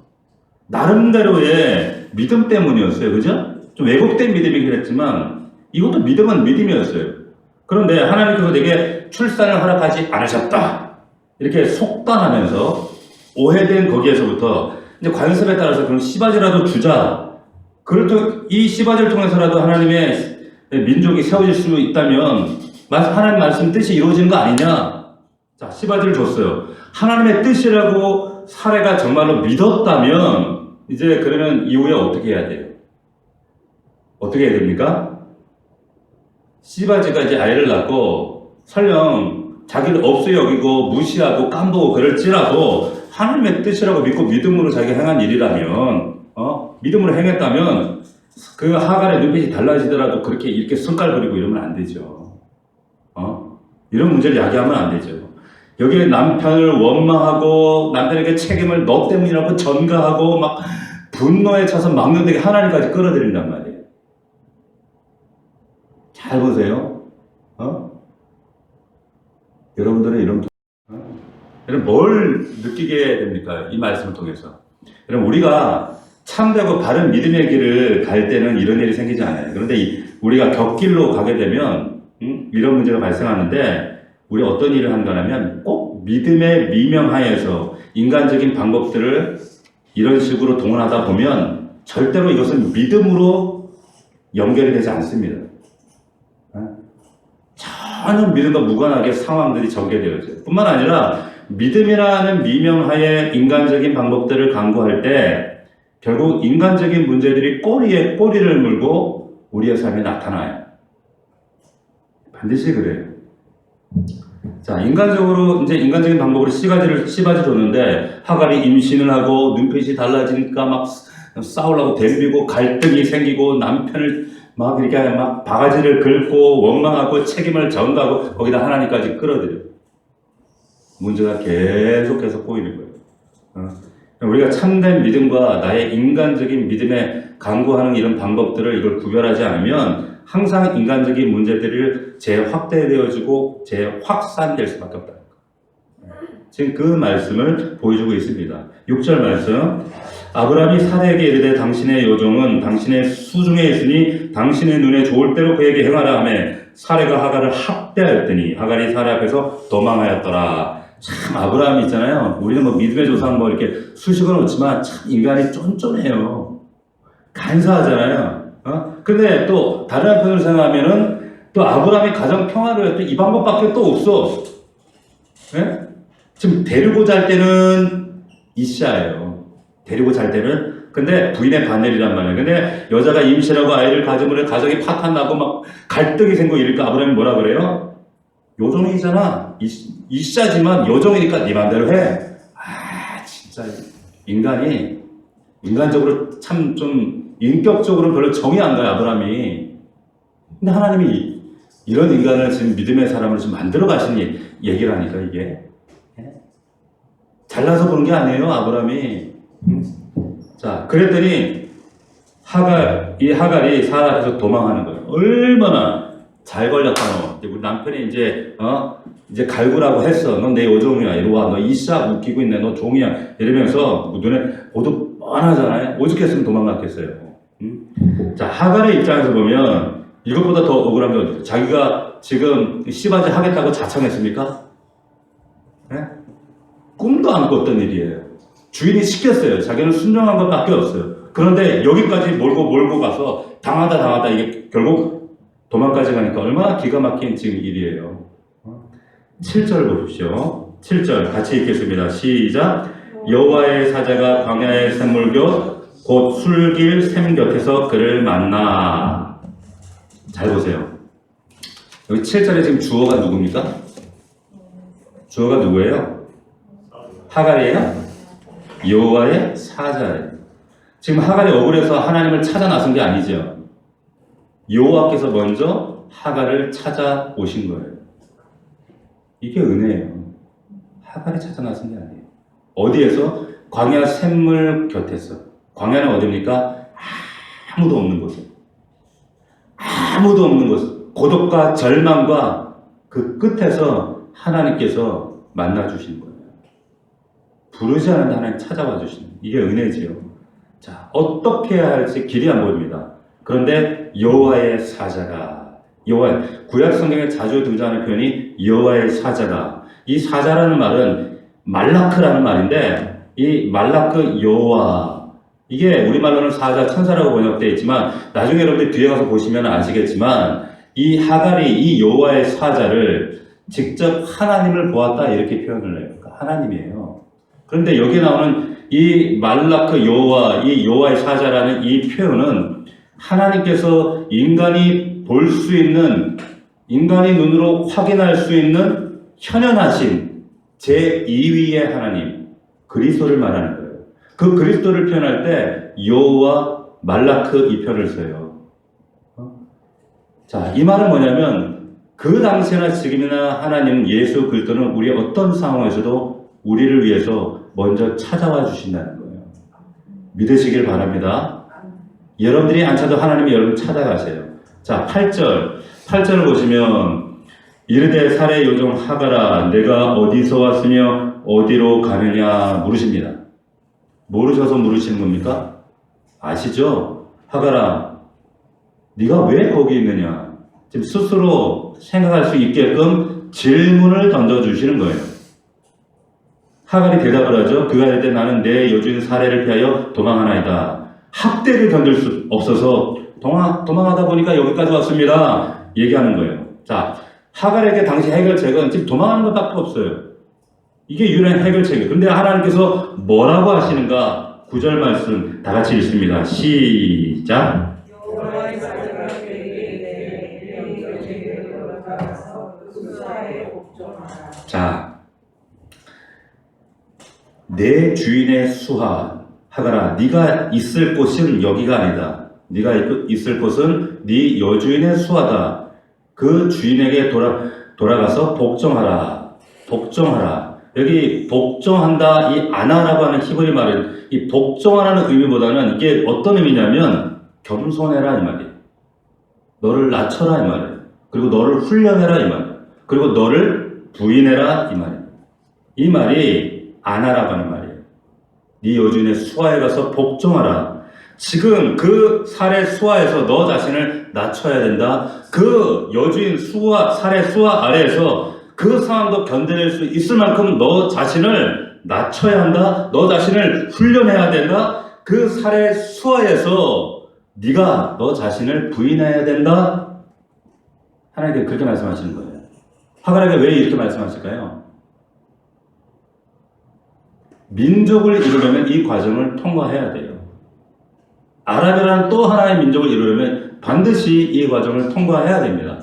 나름대로의 믿음 때문이었어요. 그죠? 좀 왜곡된 믿음이긴 했지만, 이것도 믿음은 믿음이었어요. 그런데 하나님께서 내게 출산을 허락하지 않으셨다. 이렇게 속단하면서 오해된 거기에서부터 이제 관습에 따라서 그럼 씨바지라도 주자. 그렇도 이 씨바지를 통해서라도 하나님의 민족이 세워질 수 있다면 하나님 말씀 뜻이 이루어지는 거 아니냐? 자, 씨바지를 줬어요. 하나님의 뜻이라고 사례가 정말로 믿었다면 이제 그러면 이후에 어떻게 해야 돼요? 어떻게 해야 됩니까? 씨바지가 이제 아이를 낳고 설령 자기를 없어 여기고 무시하고 깜보고 그럴지라도 하나님의 뜻이라고 믿고 믿음으로 자기가 행한 일이라면 믿음으로 행했다면 그 하갈의 눈빛이 달라지더라도 그렇게 이렇게 손깔거리고 이러면 안 되죠. 이런 문제를 야기하면 안 되죠. 여기에 남편을 원망하고 남편에게 책임을 너 때문이라고 전가하고 막 분노에 차서 막는데 하나님까지 끌어들인단 말이에요. 잘 보세요. 여러분들은 여러분 뭘 느끼게 됩니까? 이 말씀을 통해서. 여러분 우리가 참되고 바른 믿음의 길을 갈 때는 이런 일이 생기지 않아요. 그런데 우리가 격길로 가게 되면 이런 문제가 발생하는데 우리 어떤 일을 한다면 꼭 믿음의 미명하에서 인간적인 방법들을 이런 식으로 동원하다 보면 절대로 이것은 믿음으로 연결이 되지 않습니다. 전혀 믿음과 무관하게 상황들이 전개되어져요. 뿐만 아니라 믿음이라는 미명하에 인간적인 방법들을 강구할 때 결국 인간적인 문제들이 꼬리에 꼬리를 물고 우리의 삶에 나타나요. 반드시 그래요. 자, 이제 인간적인 방법으로 씨바지 줬는데 하갈이 임신을 하고 눈빛이 달라지니까 막 싸우려고 덤비고 갈등이 생기고 남편을 막 이렇게 막 바가지를 긁고 원망하고 책임을 전가하고 거기다 하나님까지 끌어들여요. 문제가 계속해서 꼬이는 거예요. 우리가 참된 믿음과 나의 인간적인 믿음에 강구하는 이런 방법들을 이걸 구별하지 않으면 항상 인간적인 문제들을 재확대되어지고 재확산될 수밖에 없다. 지금 그 말씀을 보여주고 있습니다. 6절 말씀. 아브라함이 사라에게 이르되 당신의 요종은 당신의 수중에 있으니 당신의 눈에 좋을 대로 그에게 행하라 하며 사라가 하갈을 학대하였더니 하갈이 사라 앞에서 도망하였더라. 참 아브라함이 있잖아요. 우리는 뭐 믿음의 조상 뭐 이렇게 수식은 없지만 참 인간이 쫀쫀해요. 간사하잖아요. 근데 또 다른 한편으로 생각하면은 또 아브라함이 가장 평화로웠던 이 방법밖에 또 없어. 네? 지금 데리고 잘 때는 이샤예요. 데리고 잘 때는. 근데 부인의 바넬이란 말이에요. 근데 여자가 임신하고 아이를 가지면 가정이 파탄나고 막 갈등이 생기고 이러니까 아브라함이 뭐라 그래요? 요정이잖아. 이샤지만 요정이니까 네 맘대로 해. 진짜 인간적으로 참 좀 인격적으로 별로 정이 안 가요, 아브라함이. 근데 하나님이 이런 인간을 지금 믿음의 사람으로 지금 만들어 가신 얘기라니까, 이게. 잘나서 보는 게 아니에요, 아브라함이. 자, 그랬더니 이 하갈이 사라 앞에서 도망하는 거예요. 얼마나 잘 걸렸다, 너. 우리 남편이 이제 갈구라고 했어. 넌 내 요종이야. 이리 와. 너 이샤 웃기고 있네. 너 종이야. 이러면서 눈에 보도 뻔하잖아요. 오죽했으면 도망갔겠어요. 자, 하갈의 입장에서 보면 이것보다 더 억울한 게 어디죠? 자기가 지금 씨바지 하겠다고 자청했습니까? 네? 꿈도 안 꿨던 일이에요. 주인이 시켰어요. 자기는 순종한 것밖에 없어요. 그런데 여기까지 몰고 가서 당하다 이게 결국 도망까지 가니까 얼마나 기가 막힌 지금 일이에요. 7절 보십시오. 7절 같이 읽겠습니다. 시작. 여호와의 사자가 광야의 샘물곁 곧 술길 샘 곁에서 그를 만나. 잘 보세요. 여기 7절에 지금 주어가 누굽니까? 주어가 누구예요? 하갈이에요? 여호와의 사자예요. 지금 하갈이 억울해서 하나님을 찾아 나선 게 아니죠. 여호와께서 먼저 하갈을 찾아오신 거예요. 이게 은혜예요. 하갈이 찾아 나선 게 아니에요. 어디에서? 광야 샘물 곁에서. 광야는 어디입니까? 아무도 없는 곳에, 아무도 없는 곳, 고독과 절망과 그 끝에서 하나님께서 만나 주시는 거예요. 부르지 않은데 하나님 찾아와 주시는, 이게 은혜지요. 자, 어떻게 해야 할지 길이 안 보입니다. 그런데 여호와의 사자가, 구약 성경에 자주 등장하는 표현이 여호와의 사자가, 이 사자라는 말은 말라크라는 말인데, 이 말라크 여호와, 이게 우리말로는 사자, 천사라고 번역되어 있지만 나중에 여러분들 뒤에 가서 보시면 아시겠지만 이 하갈이 이 여호와의 사자를 직접 하나님을 보았다 이렇게 표현을 해요. 그러니까 하나님이에요. 그런데 여기 나오는 이 말라크 여호와, 이 여호와의 사자라는 이 표현은 하나님께서 인간이 볼 수 있는, 인간이 눈으로 확인할 수 있는 현현하신 제2위의 하나님, 그리스도를 말하는 거예요. 그 그리스도를 표현할 때 여호와 말라크 이 표현을 써요. 자, 이 말은 뭐냐면 그 당시나 지금이나 하나님 예수 그리스도는 우리 어떤 상황에서도 우리를 위해서 먼저 찾아와 주신다는 거예요. 믿으시길 바랍니다. 여러분들이 안 찾아도 하나님이 여러분 찾아가세요. 자, 8절을 보시면 이르되 살의 요정 하갈아 내가 어디서 왔으며 어디로 가느냐 물으십니다. 모르셔서 물으시는 겁니까? 아시죠? 하갈아 네가 왜 거기 있느냐? 지금 스스로 생각할 수 있게끔 질문을 던져주시는 거예요. 하갈이 대답을 하죠. 그가 이럴 때 나는 내 여주인 사례를 피하여 도망하나이다. 학대를 견딜 수 없어서 도망하다 보니까 여기까지 왔습니다. 얘기하는 거예요. 자, 하갈에게 당시 해결책은 지금 도망하는 것밖에 없어요. 이게 유일한 해결책이에요. 그런데 하나님께서 뭐라고 하시는가? 9절 말씀 다 같이 읽습니다. 시작. 여호와의 사자가 그에게 이르되 돌아가서 수사에 복종하라. 자, 내 주인의 수하 하갈아 네가 있을 곳은 여기가 아니다. 네가 있을 곳은 네 여주인의 수하다. 그 주인에게 돌아가서 복종하라. 복종하라. 여기 복종한다, 이 아나라고 하는 히브리 말은 이 복종하라는 의미보다는 이게 어떤 의미냐면 겸손해라 이 말이에요. 너를 낮춰라 이 말이에요. 그리고 너를 훈련해라 이 말이에요. 그리고 너를 부인해라 이 말이에요. 이 말이 아나라고 하는 말이에요. 네 여주인의 수하에 가서 복종하라. 지금 그 살의 수하에서 너 자신을 낮춰야 된다. 그 여주인 살의 수하 아래에서 그 상황도 견뎌낼 수 있을 만큼 너 자신을 낮춰야 한다. 너 자신을 훈련해야 된다. 그 살의 수하에서 네가 너 자신을 부인해야 된다. 하나님께 그렇게 말씀하시는 거예요. 하갈에게 왜 이렇게 말씀하실까요? 민족을 이루려면 이 과정을 통과해야 돼요. 아랍이라는 또 하나의 민족을 이루려면 반드시 이 과정을 통과해야 됩니다.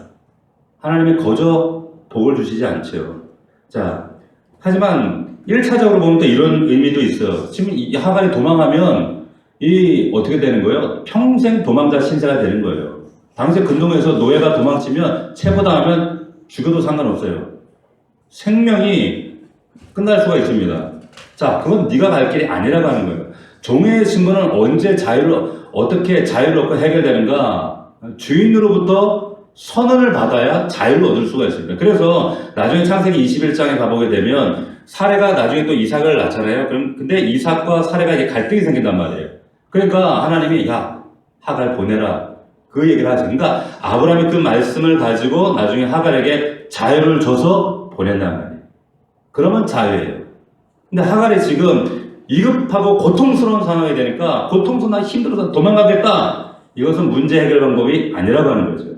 하나님이 거저 복을 주시지 않죠. 자, 하지만 1차적으로 보면 또 이런 의미도 있어요. 지금 이 하갈이 도망하면 어떻게 되는 거예요? 평생 도망자 신세가 되는 거예요. 당시 근동에서 노예가 도망치면 체포당하면 죽여도 상관없어요. 생명이 끝날 수가 있습니다. 자, 그건 네가 갈 길이 아니라고 하는 거예요. 종의 신분은 언제 어떻게 자유를 얻고 해결되는가? 주인으로부터 선언을 받아야 자유를 얻을 수가 있습니다. 그래서 나중에 창세기 21장에 가보게 되면 사레가 나중에 또 이삭을 낳잖아요. 근데 이삭과 사레가 이제 갈등이 생긴단 말이에요. 그러니까 하나님이 야, 하갈 보내라. 그 얘기를 하죠. 그러니까 아브라함이 그 말씀을 가지고 나중에 하갈에게 자유를 줘서 보낸단 말이에요. 그러면 자유예요. 근데 하갈이 지금 위급하고 고통스러운 상황이 되니까 고통스러워 힘들어서 도망가겠다. 이것은 문제 해결 방법이 아니라고 하는 거죠.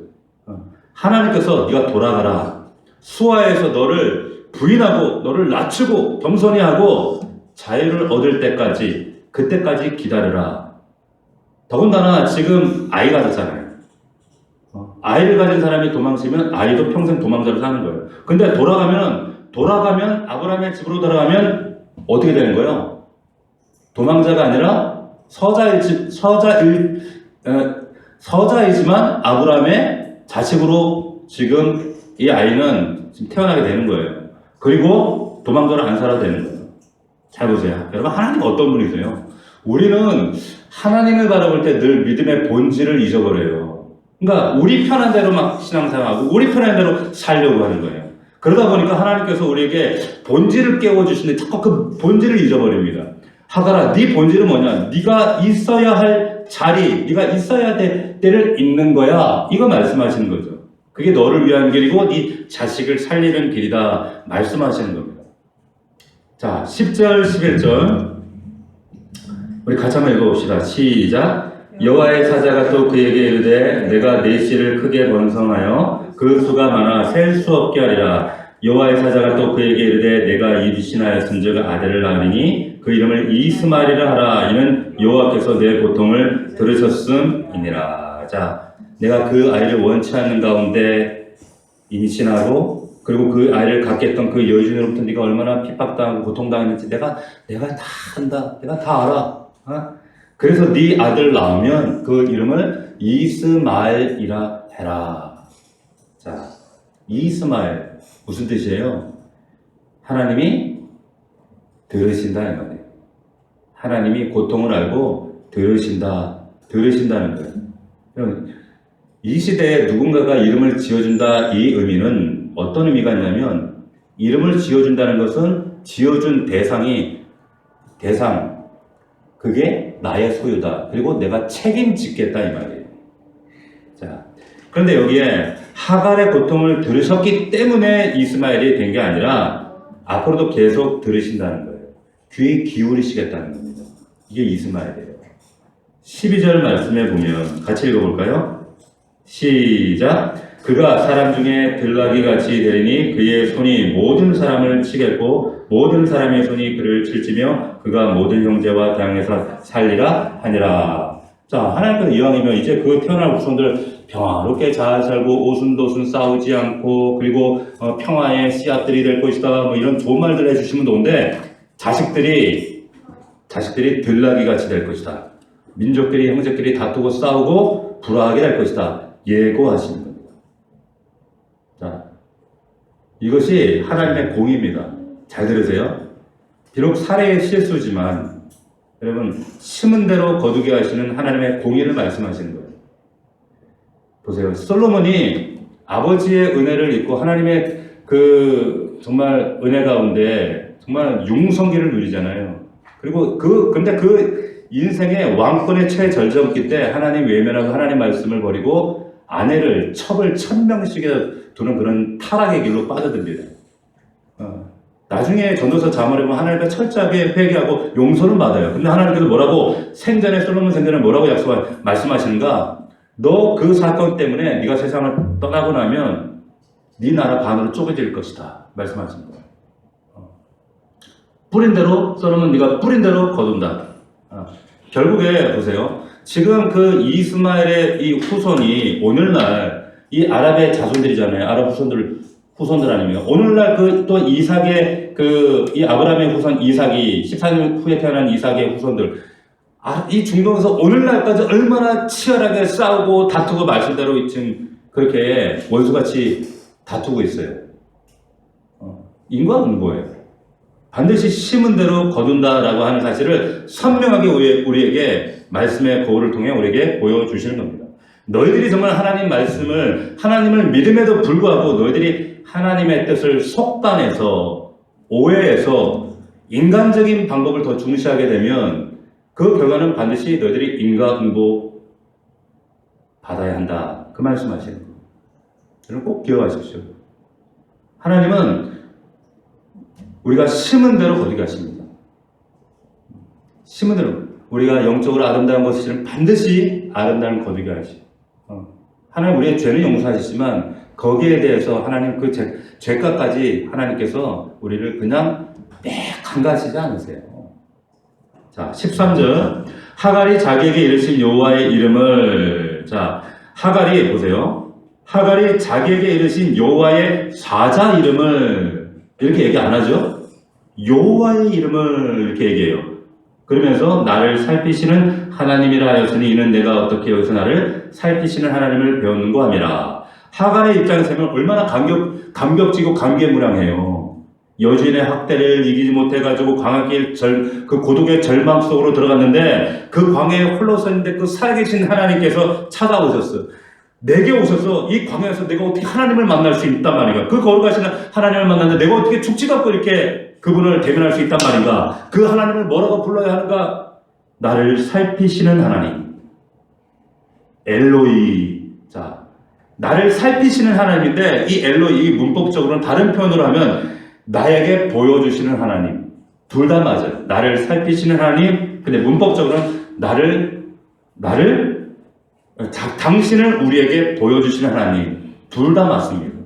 하나님께서 네가 돌아가라. 수하에서 너를 부인하고 너를 낮추고 겸손히 하고 자유를 얻을 때까지 그때까지 기다려라. 더군다나 지금 아이 가졌잖아요. 아이를 가진 사람이 도망치면 아이도 평생 도망자로 사는 거예요. 근데 돌아가면 아브라함의 집으로 돌아가면 어떻게 되는 거예요? 도망자가 아니라 서자이지만 아브라함의 자식으로 지금 이 아이는 지금 태어나게 되는 거예요. 그리고 도망자를 안 살아도 되는 거예요. 잘 보세요. 여러분, 하나님 어떤 분이세요? 우리는 하나님을 바라볼 때 늘 믿음의 본질을 잊어버려요. 그러니까 우리 편한 대로 막 신앙생활하고 우리 편한 대로 살려고 하는 거예요. 그러다 보니까 하나님께서 우리에게 본질을 깨워주시는데 자꾸 그 본질을 잊어버립니다. 하가라, 네 본질은 뭐냐? 네가 있어야 할 자리, 네가 있어야 될 때를 있는 거야. 이거 말씀하시는 거죠. 그게 너를 위한 길이고 네 자식을 살리는 길이다 말씀하시는 겁니다. 자, 10절, 11절 우리 같이 한번 읽어봅시다. 시작. 여호와의 사자가 또 그에게 이르되 내가 내 씨를 크게 번성하여 그 수가 많아 셀 수 없게 하리라. 여호와의 사자가 또 그에게 이르되 내가 임신하였은즉 아들을 낳으리니 그 이름을 이스마엘이라 하라. 이는 여호와께서 내 고통을 들으셨음이니라. 자, 내가 그 아이를 원치 않는 가운데 임신하고 그리고 그 아이를 갖게 했던 그 여주인으로부터 네가 얼마나 핍박당하고 고통당했는지 내가 다 안다. 내가 다 알아. 그래서 네 아들 낳으면 그 이름을 이스마엘이라 해라. 자, 이스마엘 무슨 뜻이에요? 하나님이 들으신다 이 말이에요. 하나님이 고통을 알고 들으신다는 거예요. 이 시대에 누군가가 이름을 지어준다 이 의미는 어떤 의미가 있냐면 이름을 지어준다는 것은 지어준 대상 그게 나의 소유다. 그리고 내가 책임지겠다 이 말이에요. 자, 그런데 여기에 하갈의 고통을 들으셨기 때문에 이스마엘이 된 게 아니라 앞으로도 계속 들으신다는 거예요. 귀 기울이시겠다는 겁니다. 이게 이스마엘이에요. 12절 말씀에 보면 같이 읽어볼까요? 시작. 그가 사람 중에 들나귀 같이 되리니 그의 손이 모든 사람을 치겠고 모든 사람의 손이 그를 칠지며 그가 모든 형제와 땅에서 살리라 하니라. 자, 하나님께서 이왕이면 이제 그 태어날 후손들 평화롭게 잘 살고 오순도순 싸우지 않고 그리고 평화의 씨앗들이 될 것이다 뭐 이런 좋은 말들 해주시면 좋은데 자식들이 들나귀 같이 될 것이다. 민족들이 형제끼리 다투고 싸우고 불화하게 될 것이다. 예고하시는 겁니다. 자, 이것이 하나님의 공의입니다. 잘 들으세요. 비록 사례의 실수지만 여러분 심은 대로 거두게 하시는 하나님의 공의를 말씀하시는 거예요. 보세요. 솔로몬이 아버지의 은혜를 입고 하나님의 그 정말 은혜 가운데 정말 융성기를 누리잖아요. 그리고 근데 그 인생의 왕권의 최절정기 때 하나님 외면하고 하나님 말씀을 버리고 아내를 첩을 1000명씩에 두는 그런 타락의 길로 빠져듭니다. 나중에 전도서 자문에 보면 하나님과 철저하게 회개하고 용서를 받아요. 근데 하나님께서 뭐라고 솔로몬 생전에 뭐라고 말씀하시는가? 너 그 사건 때문에 네가 세상을 떠나고 나면 네 나라 반으로 쪼개질 것이다 말씀하시는 거예요. 뿌린 대로 솔로몬 네가 뿌린 대로 거둔다. 결국에 보세요. 지금 그 이스마엘의 이 후손이 오늘날 이 아랍의 자손들이잖아요. 아랍 후손들 아닙니까? 오늘날 또 이삭의 이 아브라함의 후손 이삭이 14년 후에 태어난 이삭의 후손들 이 중동에서 오늘날까지 얼마나 치열하게 싸우고 다투고 말씀대로 지금 그렇게 원수같이 다투고 있어요. 인과응보예요. 반드시 심은 대로 거둔다라고 하는 사실을 선명하게 우리에게 말씀의 거울을 통해 우리에게 보여주시는 겁니다. 너희들이 정말 하나님을 믿음에도 불구하고 너희들이 하나님의 뜻을 속단해서 오해해서 인간적인 방법을 더 중시하게 되면 그 결과는 반드시 너희들이 인과응보 받아야 한다. 그 말씀하시는 거예요. 여러분 꼭 기억하십시오. 하나님은 우리가 심은 대로 거두게 하십니다. 심은 대로 우리가 영적으로 아름다운 것을 반드시 아름다운 거두게 하시고 하나님 우리의 죄는 용서하시지만 거기에 대해서 하나님 그 죄값까지 하나님께서 우리를 그냥 맹강가하시지 않으세요. 자, 13절 하갈이 자기에게 이르신 여호와의 이름을 하갈이 보세요. 하갈이 자기에게 이르신 여호와의 사자 이름을 이렇게 얘기 안 하죠? 여호와의 이름을 이렇게 얘기해요. 그러면서 나를 살피시는 하나님이라 하였으니 이는 내가 어떻게 여기서 나를 살피시는 하나님을 배웠는고 함이라. 하갈의 입장에서 보면 얼마나 감격지고 감개무량해요. 여주인의 학대를 이기지 못해가지고 광야길 그 고독의 절망 속으로 들어갔는데 그 광야에 홀로 서 있는데 그 살아계신 하나님께서 찾아오셨어. 내게 오셔서 이 광야에서 내가 어떻게 하나님을 만날 수 있단 말인가? 그 거룩하신 하나님을 만났는데 내가 어떻게 죽지도 않고 이렇게 그분을 대면할 수 있단 말인가? 그 하나님을 뭐라고 불러야 하는가? 나를 살피시는 하나님. 엘로이. 자, 나를 살피시는 하나님인데 이 엘로이 문법적으로는 다른 표현으로 하면 나에게 보여주시는 하나님. 둘 다 맞아요. 나를 살피시는 하나님. 근데 문법적으로는 당신을 우리에게 보여주시는 하나님. 둘 다 맞습니다.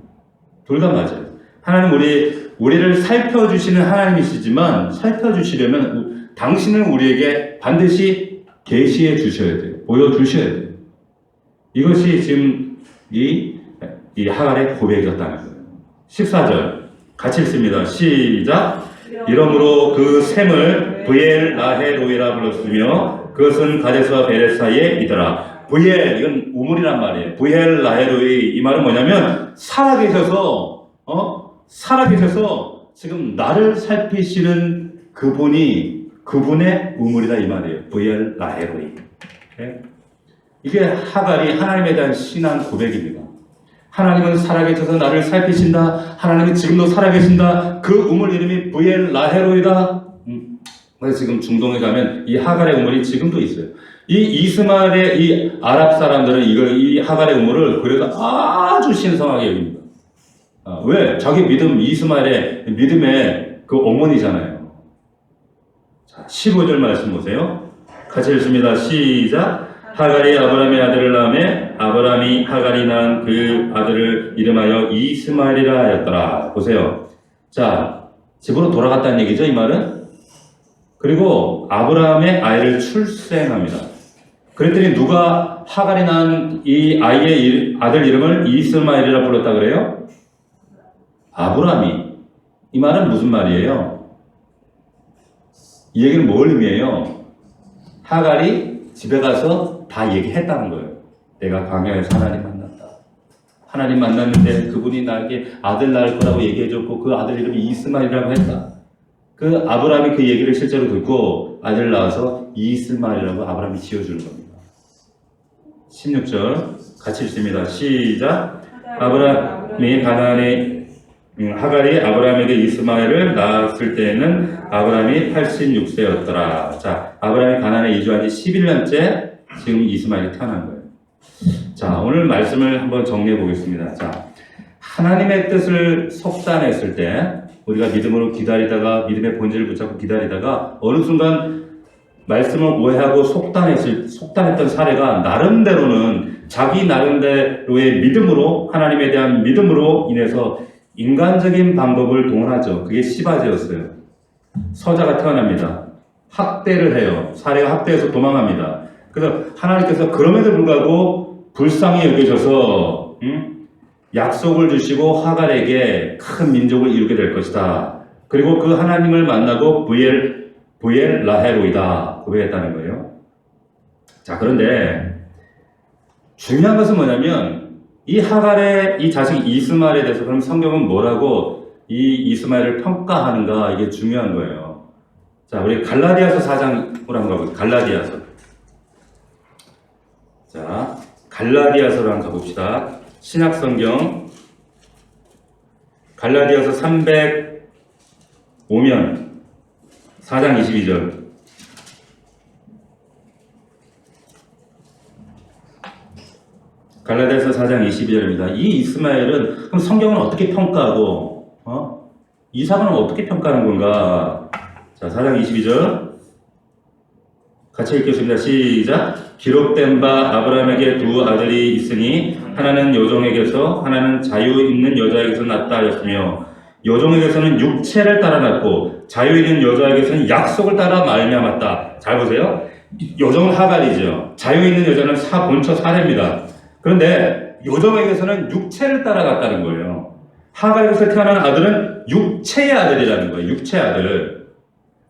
둘 다 맞아요. 하나님 우리를 살펴주시는 하나님이시지만 살펴주시려면 당신을 우리에게 반드시 계시해 주셔야 돼요. 보여주셔야 돼요. 이것이 지금 이 하갈의 고백이었다는 거예요. 14절 같이 읽습니다. 시작. 이러므로 그 샘을 브엘 라헬로이라 불렀으며 그것은 가데스와 베레스 사이에 있더라. 브엘 이건 우물이란 말이에요. 브엘 라헬로이 이 말은 뭐냐면 살아계셔서 지금 나를 살피시는 그분의 우물이다 이 말이에요. 브엘 라헬로이. 이게 하갈이 하나님에 대한 신앙 고백입니다. 하나님은 살아계셔서 나를 살피신다. 하나님은 지금도 살아계신다. 그 우물 이름이 브엘 라헬로이다. 그래서 지금 중동에 가면 이 하갈의 우물이 지금도 있어요. 이 이스마엘의 이 아랍 사람들은 이 하갈의 우물을 그래도 아주 신성하게 여깁니다. 왜? 자기 이스마엘의 믿음의 그 어머니잖아요. 자, 15절 말씀 보세요. 같이 읽습니다. 시작. 하갈이 아브라함의 아들을 낳으며 아브라함이 하갈이 낳은 그 아들을 이름하여 이스마엘이라 하였더라. 보세요. 자, 집으로 돌아갔다는 얘기죠, 이 말은? 그리고 아브라함의 아이를 출생합니다. 그랬더니 누가 하갈이 낳은 이 아이의 아들 이름을 이스마엘이라 불렀다 그래요? 아브라함이. 이 말은 무슨 말이에요? 이 얘기는 뭘 의미해요? 하갈이 집에 가서 다 얘기했다는 거예요. 내가 광야에서 하나님 만났다. 하나님 만났는데 그분이 나에게 아들 낳을 거라고 얘기해줬고 그 아들 이름이 이스마엘이라고 했다. 그 아브라함이 그 얘기를 실제로 듣고 아들 낳아서 이스마엘이라고 아브라함이 지어주는 겁니다. 16절 같이 읽습니다. 시작. 아브라함이 하갈이 아브라함에게 이스마엘을 낳았을 때에는 아브라함이 86세였더라. 자, 아브라함이 가나안에 이주한 지 11년째 지금 이스마엘이 태어난 거예요. 자, 오늘 말씀을 한번 정리해 보겠습니다. 자, 하나님의 뜻을 속단했을 때 우리가 믿음으로 기다리다가 믿음의 본질을 붙잡고 기다리다가 어느 순간 말씀을 오해하고 속단했던 사례가 나름대로는 자기 나름대로의 믿음으로 하나님에 대한 믿음으로 인해서 인간적인 방법을 동원하죠. 그게 시바제였어요. 서자가 태어납니다. 학대를 해요. 사례가 학대해서 도망합니다. 그래서 하나님께서 그럼에도 불구하고 불쌍히 여겨져서 약속을 주시고 하갈에게 큰 민족을 이루게 될 것이다. 그리고 그 하나님을 만나고 브엘 라헬로이다 고백했다는 거예요. 자, 그런데 중요한 것은 뭐냐면 이 하갈의 이 자식 이스마엘에 대해서 그럼 성경은 뭐라고 이 이스마엘을 평가하는가, 이게 중요한 거예요. 자, 우리 갈라디아서 4장으로 한번 가볼게요. 갈라디아서. 자, 갈라디아서로 한번 가봅시다. 신약성경 갈라디아서 305면 4장 22절. 갈라디아서 4장 22절입니다. 이 이스마엘은 그럼 성경은 어떻게 평가하고 이삭은 어떻게 평가하는 건가? 자, 4장 22절 같이 읽겠습니다. 시작. 기록된 바 아브라함에게 두 아들이 있으니 하나는 여종에게서 하나는 자유 있는 여자에게서 났다 하였으며 여종에게서는 육체를 따라 났고 자유 있는 여자에게서는 약속을 따라 말미암았다. 잘 보세요. 여종은 하갈이죠. 자유 있는 여자는 본처 사례입니다. 그런데 여종에게서는 육체를 따라갔다는 거예요. 하갈에서 태어난 아들은 육체의 아들이라는 거예요. 육체의 아들.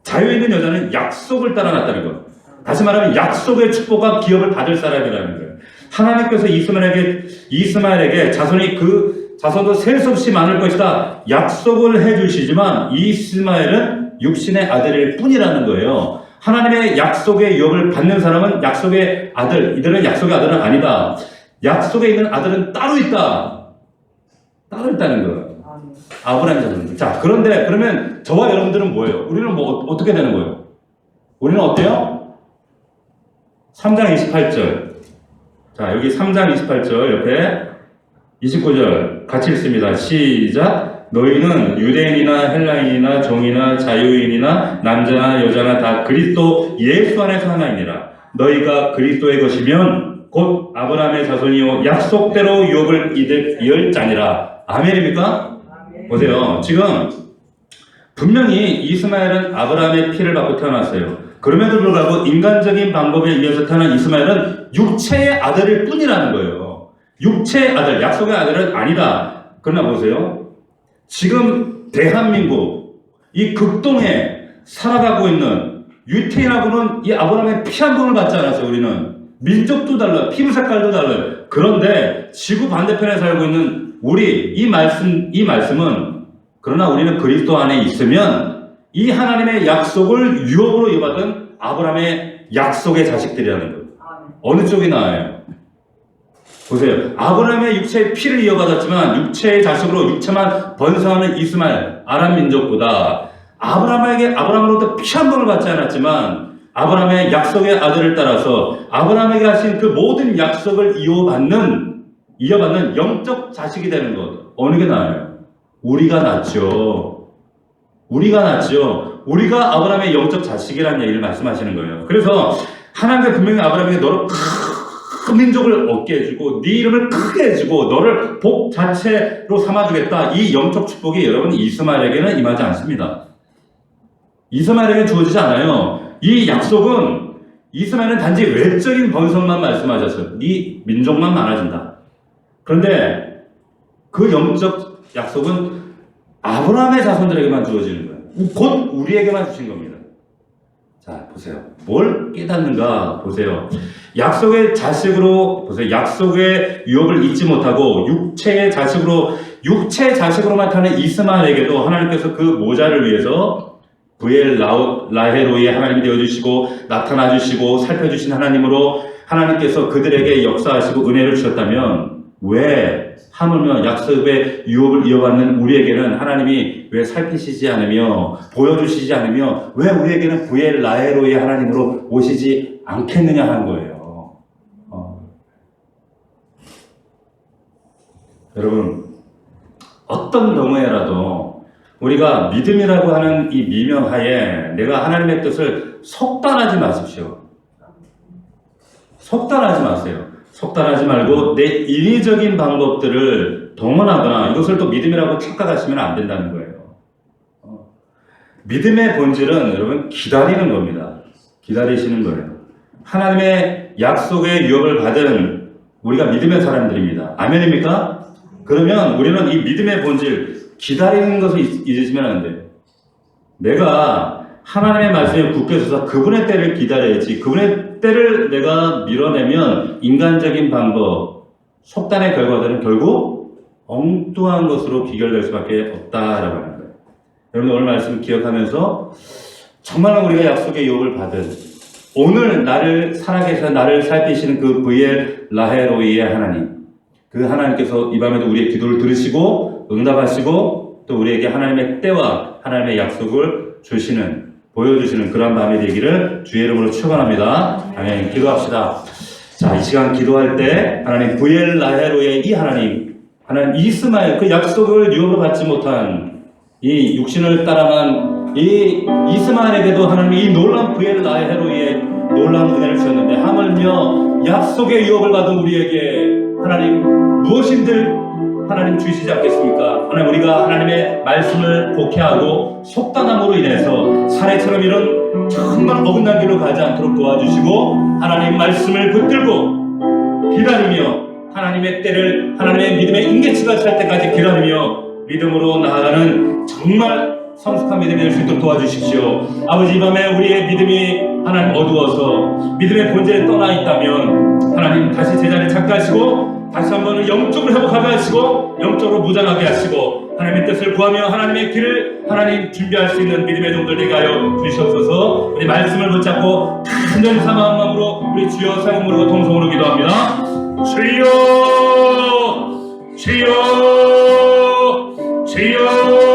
자유 있는 여자는 약속을 따라났다는 거예요. 다시 말하면 약속의 축복과 기업을 받을 사람이라는 거예요. 하나님께서 이스마엘에게 자손이 그 자손도 셀 수 없이 많을 것이다. 약속을 해주시지만 이스마엘은 육신의 아들일 뿐이라는 거예요. 하나님의 약속의 유업을 받는 사람은 약속의 아들, 이들은 약속의 아들은 아니다. 약속에 있는 아들은 따로 있다. 따로 있다는 거예요. 아브라함 자손. 자, 그런데 그러면 저와 여러분들은 뭐예요? 우리는 뭐 어떻게 되는 거예요? 우리는 어때요? 3장 28절. 자, 여기 3장 28절 옆에 29절 같이 읽습니다. 시작. 너희는 유대인이나 헬라인이나 종이나 자유인이나 남자나 여자나 다 그리스도 예수 안에서 하나이니라. 너희가 그리스도의 것이면 곧 아브라함의 자손이요 약속대로 유업을 이을 자니라. 아멘입니까? 보세요. 지금 분명히 이스마엘은 아브라함의 피를 받고 태어났어요. 그럼에도 불구하고 인간적인 방법에 의해서 태어난 이스마엘은 육체의 아들일 뿐이라는 거예요. 육체의 아들, 약속의 아들은 아니다. 그러나 보세요. 지금 대한민국 이 극동에 살아가고 있는 유태인하고는 이 아브라함의 피 한 번을 받지 않았어요. 우리는 민족도 달라요. 피부 색깔도 달라요. 그런데 지구 반대편에 살고 있는 우리 이 말씀은 그러나 우리는 그리스도 안에 있으면 이 하나님의 약속을 유업으로 이어받은 아브라함의 약속의 자식들이라는 거예요. 어느 쪽이 나아요? 보세요. 아브라함의 육체의 피를 이어받았지만 육체의 자식으로 육체만 번성하는 이스마엘 아람 민족보다 아브라함으로부터 피 한 번을 받지 않았지만 아브라함의 약속의 아들을 따라서 아브라함에게 하신 그 모든 약속을 이어받는 영적 자식이 되는 것. 어느 게 나아요? 우리가 낫죠. 우리가 아브라함의 영적 자식이라는 얘기를 말씀하시는 거예요. 그래서 하나님께서 분명히 아브라함에게 너를 큰 민족을 얻게 해주고 네 이름을 크게 해주고 너를 복 자체로 삼아주겠다. 이 영적 축복이 여러분 이스마엘에게는 임하지 않습니다. 이스마엘에게는 주어지지 않아요. 이 약속은 이스마엘은 단지 외적인 번성만 말씀하셨어요. 네 민족만 많아진다. 그런데 그 영적 약속은 아브라함의 자손들에게만 주어지는 거예요. 곧 우리에게만 주신 겁니다. 자, 보세요. 뭘 깨닫는가 보세요. 약속의 자식으로 보세요. 약속의 유업을 잊지 못하고 육체의 자식으로만 타는 이스마엘에게도 하나님께서 그 모자를 위해서 브엘 라헤로이 하나님이 되어주시고 나타나주시고 살펴주신 하나님으로 하나님께서 그들에게 역사하시고 은혜를 주셨다면 왜 하물며 약속의 유업을 이어받는 우리에게는 하나님이 왜 살피시지 않으며 보여주시지 않으며 왜 우리에게는 브엘 라헤로이 하나님으로 오시지 않겠느냐 하는 거예요. 여러분 어떤 경우에라도 우리가 믿음이라고 하는 이 미명하에 내가 하나님의 뜻을 속단하지 마십시오. 속단하지 마세요. 속단하지 말고 내 인위적인 방법들을 동원하거나 이것을 또 믿음이라고 착각하시면 안 된다는 거예요. 믿음의 본질은 여러분 기다리는 겁니다. 기다리시는 거예요. 하나님의 약속의 유업을 받은 우리가 믿음의 사람들입니다. 아멘입니까? 그러면 우리는 이 믿음의 본질 기다리는 것을 잊으시면 안 돼요. 내가 하나님의 말씀에 굳게 서서 그분의 때를 기다려야지. 그분의 때를 내가 밀어내면 인간적인 방법, 속단의 결과들은 결국 엉뚱한 것으로 귀결될 수밖에 없다라고 하는 거예요. 여러분 오늘 말씀 기억하면서 정말 우리가 약속의 유업을 받은 오늘 나를 살아계셔 나를 살피시는 그 브엘 라헤로이의 하나님, 그 하나님께서 이 밤에도 우리의 기도를 들으시고 응답하시고 또 우리에게 하나님의 때와 하나님의 약속을 보여주시는 그런 밤이 되기를 주의 이름으로 축원합니다. 아멘. 기도합시다. 자, 이 시간 기도할 때 하나님 브엘 라헤로의 이 하나님 이스마엘 그 약속을 유업으로 받지 못한 이 육신을 따라만 이 이스마엘에게도 하나님이 이 놀라운 브엘 라헤로의 놀라운 은혜를 주셨는데 하물며 약속의 유업을 받은 우리에게 하나님 무엇인들 하나님 주시지 않겠습니까? 하나님 우리가 하나님의 말씀을 곡해하고 속단함으로 인해서 사례처럼 이런 정말 어긋난 길로 가지 않도록 도와주시고 하나님 말씀을 붙들고 기다리며 하나님의 때를 하나님의 믿음의 임계치가 찰 때까지 기다리며 믿음으로 나아가는 정말 성숙한 믿음이 될 수 있도록 도와주십시오. 아버지 이 밤에 우리의 믿음이 하나님 어두워서 믿음의 본질에 떠나 있다면 하나님 다시 제자리를 찾게 하시고 다시 한번 영적으로 회복하게 하시고 영적으로 무장하게 하시고 하나님의 뜻을 구하며 하나님의 길을 하나님 준비할 수 있는 믿음의 종들 되게 하여 주시옵소서. 우리 말씀을 붙잡고 간절히 사모한 마음으로 우리 주여 세 몸으로 통성으로 기도합니다. 주여 주여 주여